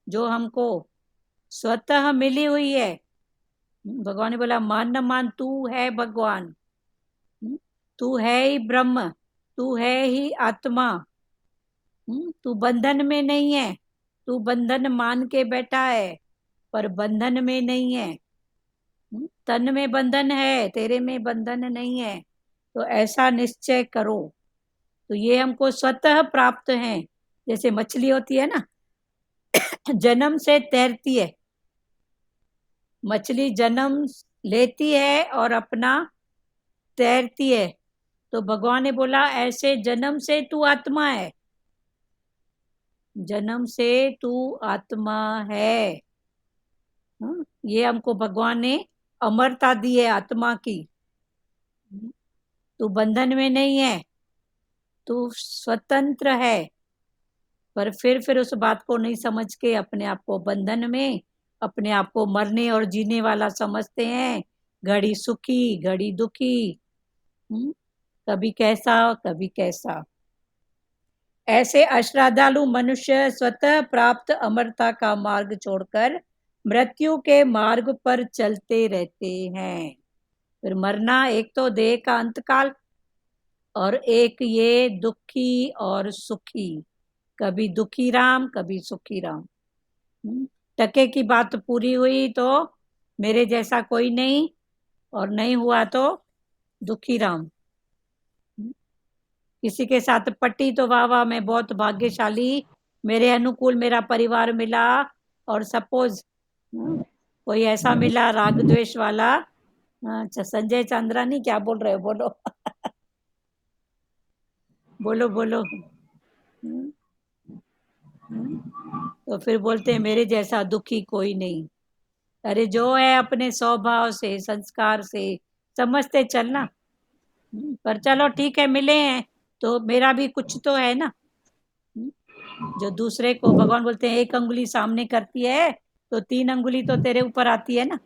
जो हमको स्वतः मिली हुई है, भगवान ने बोला मान न मान, तू है भगवान, तू है ही ब्रह्म, तू है ही आत्मा, तू बंधन में नहीं है। तू बंधन मान के बैठा है पर बंधन में नहीं है। तन में बंधन है, तेरे में बंधन नहीं है। तो ऐसा निश्चय करो। तो ये हमको स्वतः प्राप्त हैं। जैसे मछली होती है ना, जन्म से तैरती है, मछली जन्म लेती है और अपना तैरती है। तो भगवान ने बोला ऐसे जन्म से तू आत्मा है, जन्म से तू आत्मा है। ये हमको भगवान ने अमरता दी है आत्मा की। तू बंधन में नहीं है, तू स्वतंत्र है। पर फिर उस बात को नहीं समझ के अपने आप को बंधन में, अपने आप को मरने और जीने वाला समझते हैं। घड़ी सुखी घड़ी दुखी, कभी कैसा कभी कैसा। ऐसे अश्रद्धालु मनुष्य स्वतः प्राप्त अमरता का मार्ग छोड़कर मृत्यु के मार्ग पर चलते रहते हैं। फिर मरना, एक तो देह का अंतकाल, और एक ये दुखी और सुखी। कभी दुखी राम कभी सुखी राम। टके की बात पूरी हुई तो मेरे जैसा कोई नहीं, और नहीं हुआ तो दुखी राम। किसी के साथ पट्टी तो वाह वाह, मैं बहुत भाग्यशाली, मेरे अनुकूल मेरा परिवार मिला। और सपोज कोई ऐसा मिला राग द्वेष वाला। अच्छा, संजय चांद्रानी क्या बोल रहे हो? बोलो बोलो बोलो। तो फिर बोलते हैं मेरे जैसा दुखी कोई नहीं। अरे जो है अपने स्वभाव से, संस्कार से समझते चलना। पर चलो ठीक है, मिले हैं तो मेरा भी कुछ तो है ना। जो दूसरे को भगवान बोलते हैं एक अंगुली सामने करती है तो 3 अंगुली तो तेरे ऊपर आती है ना।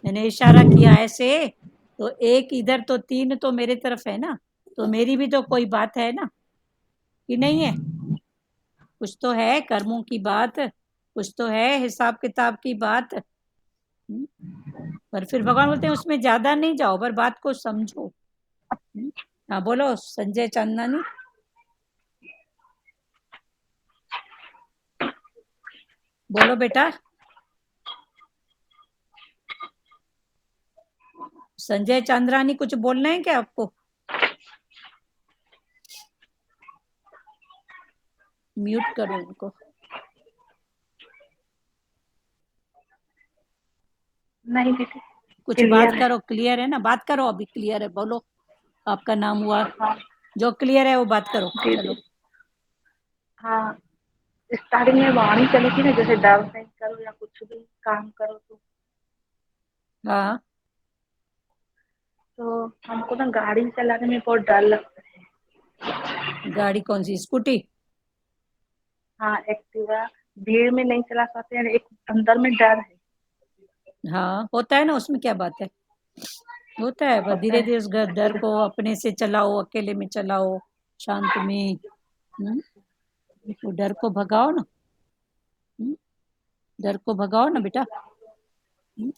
मैंने इशारा किया ऐसे, तो एक इधर तो 3 तो मेरे तरफ है ना। तो मेरी भी तो कोई बात है ना, कि नहीं है? कुछ तो है कर्मों की बात, कुछ तो है हिसाब किताब की बात। पर फिर भगवान बोलते हैं उसमें ज्यादा नहीं जाओ, पर बात को समझो। हाँ बोलो संजय चांदनानी। बोलो बेटा। संजय चांद्रानी कुछ बोलना है क्या आपको? म्यूट करो उनको। नहीं दीदी, कुछ बात करो, क्लियर है ना? बात करो, अभी क्लियर है, बोलो। आपका नाम हुआ, जो क्लियर है वो बात करो। चलो। हाँ, स्टार्टिंग में वाणी चली थी ना, जैसे डर नहीं करो या कुछ भी काम करो तो। हाँ, तो हमको ना गाड़ी चलाने में बहुत डर लगता है। गाड़ी कौन सी? स्कूटी? हाँ, एक्टिवा। भीड़ में नहीं चला सकते हैं, एक अंदर में डर है। हाँ होता है ना, उसमें क्या बात है, होता है। पर धीरे धीरे उस डर को अपने से चलाओ, अकेले में चलाओ, शांत में। वो डर को भगाओ ना, डर को भगाओ ना बेटा।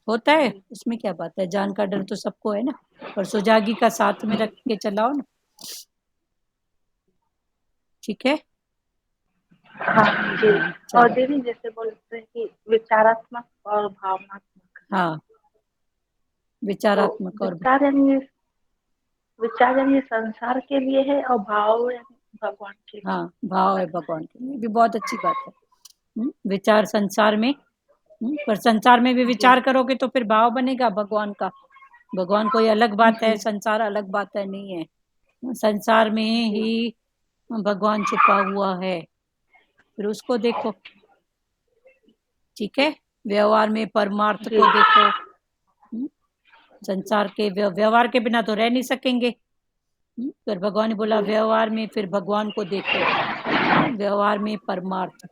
होता है, उसमें क्या बात है। जान का डर तो सबको है ना, पर सुजागी का साथ में रख के चलाओ ना। ठीक है। हाँ जी। और दीदी जैसे बोलते हैं कि विचारात्मक और भावनात्मक। हाँ, विचारात्मक तो और विचार यानी संसार के लिए है और भाव यानी भगवान के लिए। हाँ, भाव है भगवान के लिए, भी बहुत अच्छी बात है। विचार संसार में, पर संसार में भी विचार करोगे तो फिर भाव बनेगा भगवान का। भगवान कोई अलग बात है, संसार अलग बात है, नहीं है। संसार में ही भगवान छुपा हुआ है, फिर उसको देखो। ठीक है। व्यवहार में परमार्थ को देखो। संसार के व्यवहार के बिना तो रह नहीं सकेंगे। फिर भगवान ने बोला व्यवहार में फिर भगवान को देखो। व्यवहार में परमार्थ।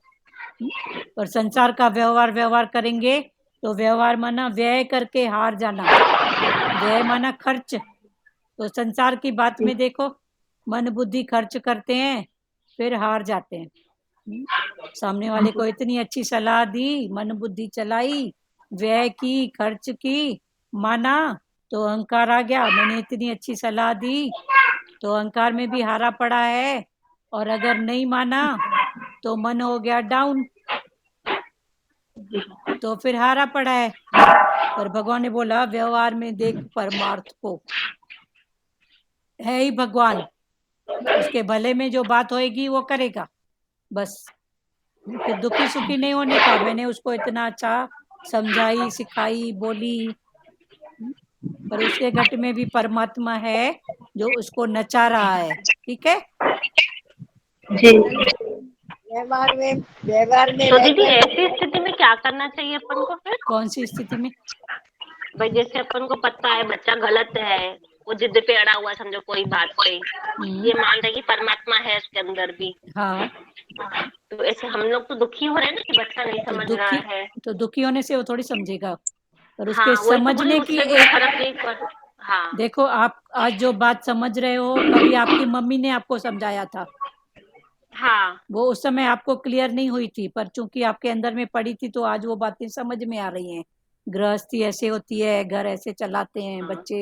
और संसार का व्यवहार करेंगे तो व्यवहार माना व्यय करके हार जाना, व्यय माना खर्च। तो संसार की बात में देखो, मन बुद्धि खर्च करते हैं फिर हार जाते हैं। सामने वाले को इतनी अच्छी सलाह दी, मन बुद्धि चलाई, व्यय की, खर्च की, माना तो अहंकार आ गया। मैंने इतनी अच्छी सलाह दी तो अहंकार में भी हारा पड़ा है, और अगर नहीं माना तो मन हो गया डाउन, तो फिर हारा पड़ा है। पर भगवान ने बोला व्यवहार में देख परमार्थ को, है ही भगवान, उसके भले में जो बात होएगी वो करेगा बस। फिर दुखी सुखी नहीं होने का। मैंने उसको इतना अच्छा समझाई, सिखाई, बोली, पर उसके घट में भी परमात्मा है जो उसको नचा रहा है। ठीक है जी। व्यवहार में तो दीदी ऐसी स्थिति में क्या करना चाहिए अपन को फिर? कौन सी स्थिति में? भाई जैसे अपन को पता है बच्चा गलत है, वो जिद पे अड़ा हुआ है, समझो कोई बात पे, ये मान रहे कि परमात्मा है उसके अंदर भी, हाँ, तो ऐसे हम लोग तो दुखी हो रहे हैं ना कि बच्चा नहीं तो समझ रहा है। तो दुखी होने से वो थोड़ी समझेगा, पर उसके हाँ वही तो बोली, समझने की उससे कोई एक, फर्क नहीं पड़। हाँ देखो आप आज जो बात समझ रहे हो, कभी आपकी मम्मी ने आपको समझाया था, हाँ वो उस समय आपको क्लियर नहीं हुई थी, पर चूंकि आपके अंदर में पड़ी थी तो आज वो बातें समझ में आ रही हैं। गृहस्थी ऐसे होती है, घर ऐसे चलाते हैं बच्चे।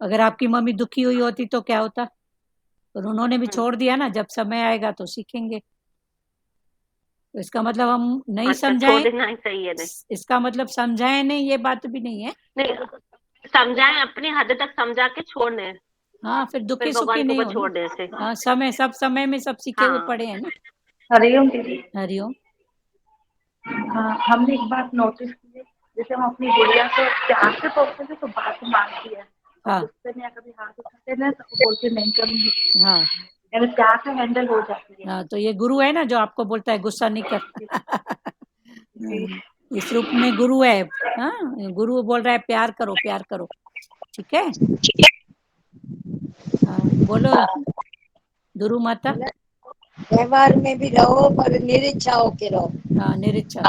अगर आपकी मम्मी दुखी हुई होती तो क्या होता, पर उन्होंने भी छोड़ दिया ना, जब समय आएगा तो सीखेंगे। तो इसका मतलब हम नहीं अच्छा, समझाएं, छोड़ देना ही सही है। नहीं इसका मतलब समझाएं नहीं, ये बात भी नहीं है। नहीं, समझाएं अपनी हद तक समझा के छोड़ने, हाँ, फिर दुखी सुखी भगवान के नहीं ऊपर हो छोड़ ना। दे ऐसे। हाँ, सब समय में सब सीखे हुए हाँ पड़े हैं ना। हरिओम दीदी। हरिओम। हाँ हमने एक बात नोटिस की है, जैसे हम अपनी गुड़िया को प्यार से बोलते हैं तो बात मानती है, हाँ, गुस्से में या कभी हाथ उठाते हैं तो बोलते नहीं करूंगी, हाँ, यानी प्यार से हैंडल हो जाती है। हाँ, तो ये गुरु है ना जो आपको बोलता है गुस्सा नहीं कर। इस रूप में गुरु है। हाँ, गुरु बोल रहा है प्यार करो, प्यार करो। ठीक है। हाँ, बोलो दुरु माता। व्यवहार में भी रहो पर निरीच्छा होके रहो, हाँ, निरीच्छा।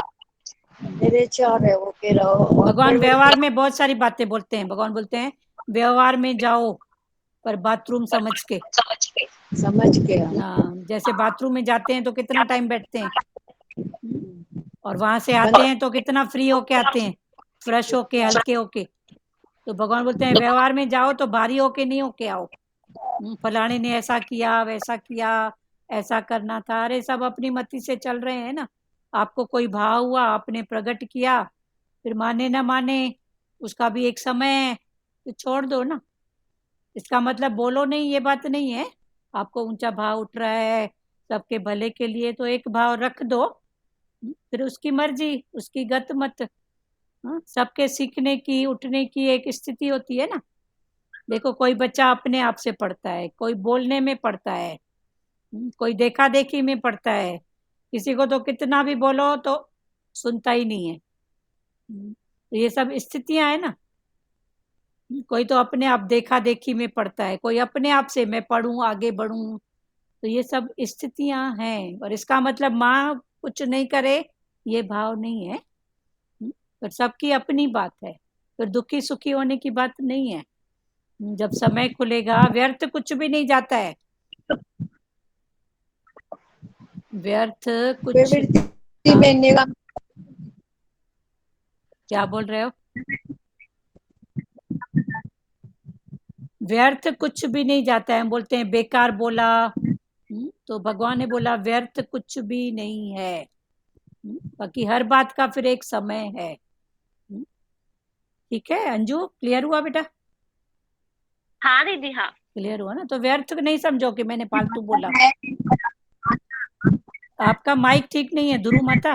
निरीच्छा होके रहो। और भगवान फिर व्यवहार में बहुत सारी बातें बोलते हैं। भगवान बोलते हैं व्यवहार में जाओ पर बाथरूम समझ के। समझ के हाँ, जैसे बाथरूम में जाते हैं तो कितना टाइम बैठते हैं, और वहां से आते हैं तो कितना फ्री होके आते हैं, फ्रेश होके, हल्के होके। तो भगवान बोलते हैं व्यवहार में जाओ तो भारी होके नहीं होके आओ। फलाने ने ऐसा किया, वैसा किया, ऐसा करना था, अरे सब अपनी मति से चल रहे हैं ना। आपको कोई भाव हुआ, आपने प्रकट किया, फिर माने ना माने उसका भी एक समय है, तो छोड़ दो ना। इसका मतलब बोलो नहीं, ये बात नहीं है। आपको ऊंचा भाव उठ रहा है सबके भले के लिए, तो एक भाव रख दो, फिर उसकी मर्जी, उसकी गत मत। सबके सीखने की, उठने की एक स्थिति होती है ना। देखो कोई बच्चा अपने आप से पढ़ता है, कोई बोलने में पढ़ता है, कोई देखा देखी में पढ़ता है, किसी को तो कितना भी बोलो तो सुनता ही नहीं है। तो ये सब स्थितियां है ना। कोई तो अपने आप देखा देखी में पढ़ता है, कोई अपने आप से मैं पढ़ूं, आगे बढ़ूं। तो ये सब स्थितियां हैं, और इसका मतलब माँ कुछ नहीं करे ये भाव नहीं है। पर सबकी अपनी बात है, फिर दुखी सुखी होने की बात नहीं है। जब समय खुलेगा, व्यर्थ कुछ भी नहीं जाता है, व्यर्थ कुछ। प्रवृत्ति में निगम। क्या बोल रहे हो? व्यर्थ कुछ भी नहीं जाता है। हम बोलते हैं बेकार बोला, तो भगवान ने बोला व्यर्थ कुछ भी नहीं है। बाकी हर बात का फिर एक समय है। ठीक है अंजू, क्लियर हुआ बेटा? हाँ दीदी हाँ क्लियर हुआ ना? तो व्यर्थ नहीं समझो कि मैंने फालतू बोला। आपका माइक ठीक नहीं है ध्रुव माता,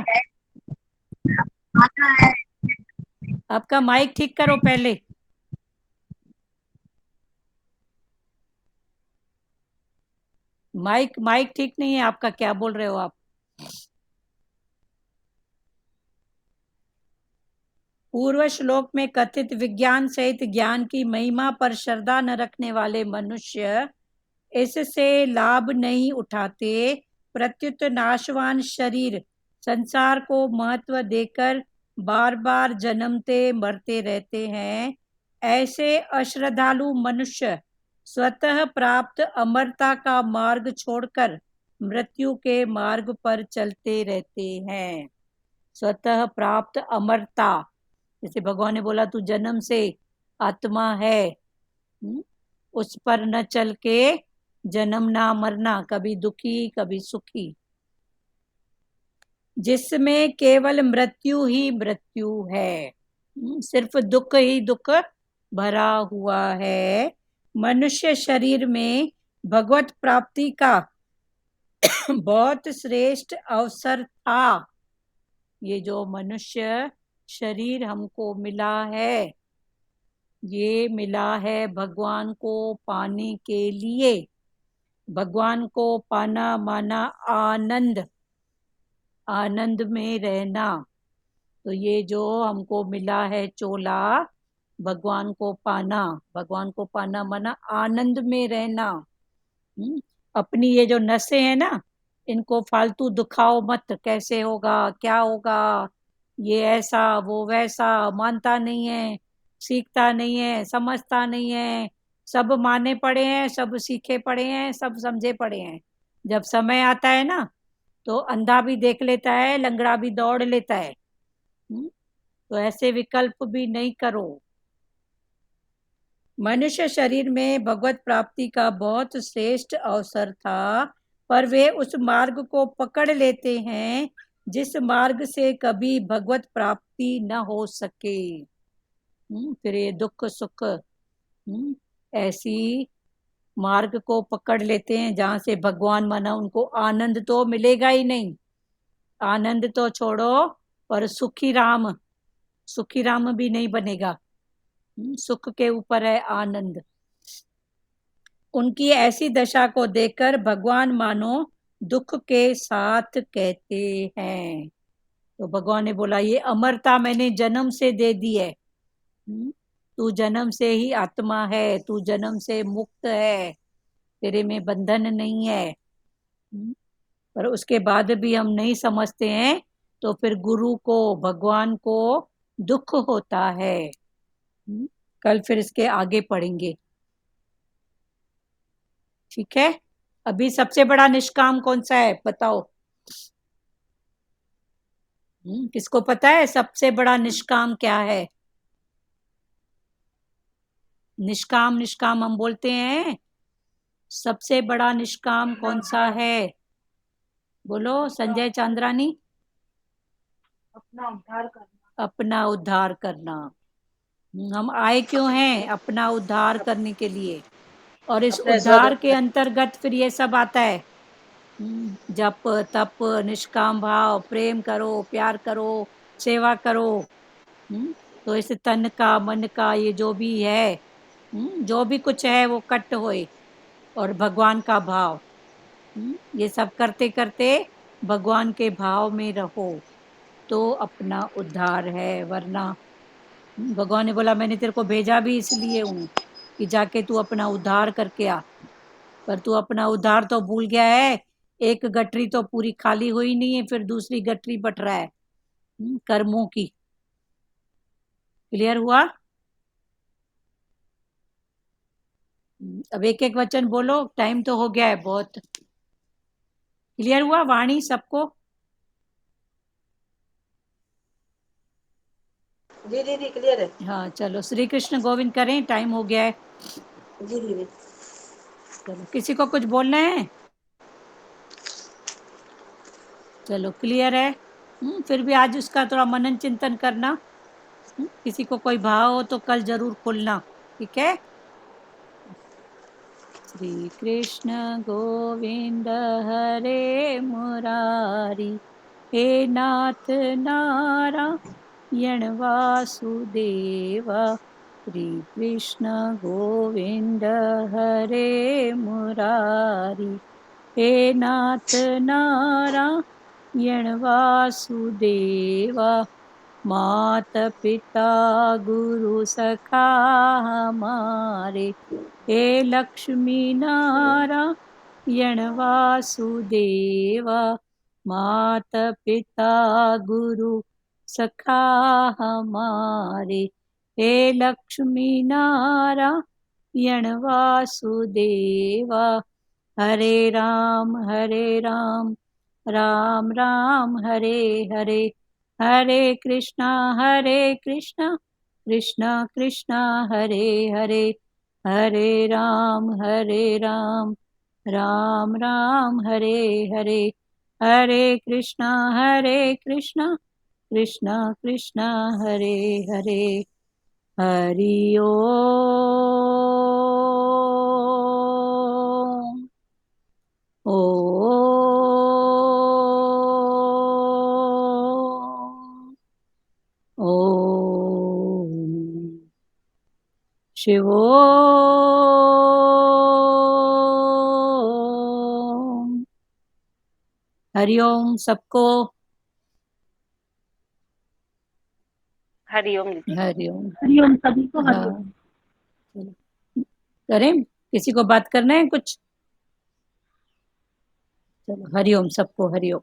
आपका माइक ठीक करो पहले। माइक माइक ठीक नहीं है आपका, क्या बोल रहे हो आप? पूर्व श्लोक में कथित विज्ञान सहित ज्ञान की महिमा पर श्रद्धा न रखने वाले मनुष्य इससे लाभ नहीं उठाते, प्रत्युत नाशवान शरीर संसार को महत्व देकर बार बार जन्मते मरते रहते हैं। ऐसे अश्रद्धालु मनुष्य स्वतः प्राप्त अमरता का मार्ग छोड़कर मृत्यु के मार्ग पर चलते रहते हैं। स्वतः प्राप्त अमरता, जैसे भगवान ने बोला तू जन्म से आत्मा है, उस पर न चल के जन्मना मरना, कभी दुखी कभी सुखी, जिसमें केवल मृत्यु ही मृत्यु है, सिर्फ दुख ही दुख भरा हुआ है। मनुष्य शरीर में भगवत प्राप्ति का बहुत श्रेष्ठ अवसर था। ये जो मनुष्य शरीर हमको मिला है, ये मिला है भगवान को पाने के लिए। भगवान को पाना माना आनंद, आनंद में रहना। तो ये जो हमको मिला है चोला, भगवान को पाना, भगवान को पाना माना आनंद में रहना। अपनी ये जो नसें हैं ना, इनको फालतू दुखाओ मत, कैसे होगा, क्या होगा, ये ऐसा वो वैसा, मानता नहीं है, सीखता नहीं है, समझता नहीं है। सब माने पड़े हैं, सब सीखे पड़े हैं, सब समझे पड़े हैं। जब समय आता है ना, तो अंधा भी देख लेता है, लंगड़ा भी दौड़ लेता है। तो ऐसे विकल्प भी नहीं करो। मनुष्य शरीर में भगवत प्राप्ति का बहुत श्रेष्ठ अवसर था, पर वे उस मार्ग को पकड़ लेते हैं जिस मार्ग से कभी भगवत प्राप्ति न हो सके। फिर ये दुख सुख ऐसी मार्ग को पकड़ लेते हैं जहां से भगवान माना उनको आनंद तो मिलेगा ही नहीं। आनंद तो छोड़ो, पर सुखी राम भी नहीं बनेगा। सुख के ऊपर है आनंद। उनकी ऐसी दशा को देखकर भगवान मानो दुख के साथ कहते हैं। तो भगवान ने बोला, ये अमरता मैंने जन्म से दे दी है। तू जन्म से ही आत्मा है, तू जन्म से मुक्त है, तेरे में बंधन नहीं है। पर उसके बाद भी हम नहीं समझते हैं, तो फिर गुरु को, भगवान को दुख होता है। कल फिर इसके आगे पढ़ेंगे, ठीक है। अभी सबसे बड़ा निष्काम कौन सा है बताओ? किसको पता है सबसे बड़ा निष्काम क्या है? निष्काम निष्काम हम बोलते हैं, सबसे बड़ा निष्काम कौन सा है? बोलो संजय चांद्रानी। अपना उद्धार करना। अपना उद्धार करना। हम आए क्यों हैं? अपना उद्धार करने के लिए। और इस उद्धार के अंतर्गत फिर ये सब आता है, जप तप निष्काम भाव, प्रेम करो, प्यार करो, सेवा करो। तो इस तन का मन का ये जो भी है, जो भी कुछ है वो कट होए, और भगवान का भाव, ये सब करते करते भगवान के भाव में रहो, तो अपना उद्धार है। वरना भगवान ने बोला, मैंने तेरे को भेजा भी इसलिए हूँ कि जाके तू अपना उद्धार करके आ। पर तू अपना उद्धार तो भूल गया है। एक गठरी तो पूरी खाली हुई नहीं है, फिर दूसरी गठरी बट रहा है कर्मों की। क्लियर हुआ? अब एक एक वचन बोलो, टाइम तो हो गया है बहुत। क्लियर हुआ वाणी सबको? जी दीदी क्लियर है। हाँ चलो, श्री कृष्ण गोविंद करें, टाइम हो गया है। जी दीदी। चलो, किसी को कुछ बोलना है? चलो क्लियर है। फिर भी आज उसका थोड़ा मनन चिंतन करना। किसी को कोई भाव हो तो कल जरूर खोलना, ठीक है। श्री कृष्ण गोविंद हरे मुरारी, हे नाथ नारायण वासुदेवा। श्री कृष्ण गोविंद हरे मुरारी, हे नाथ नारायण वासुदेवा। मात पिता गुरु सखा हमारे, हे लक्ष्मी नारायण वासुदेवा। मात पिता गुरु सखा हमारे, हे लक्ष्मी नारायण वासुदेवा। हरे राम राम राम हरे हरे, हरे कृष्णा कृष्णा कृष्णा हरे हरे, हरे राम राम राम हरे हरे, हरे कृष्णा कृष्णा कृष्णा हरे हरे। हरि ओम। ओम शिवो हरिओम सबको। हरिओम दीदी। हरिओम। हरिओम सभी को हाँ हरिओम। चलो करें, किसी को बात करना है कुछ? चलो हरिओम सबको, हरिओम।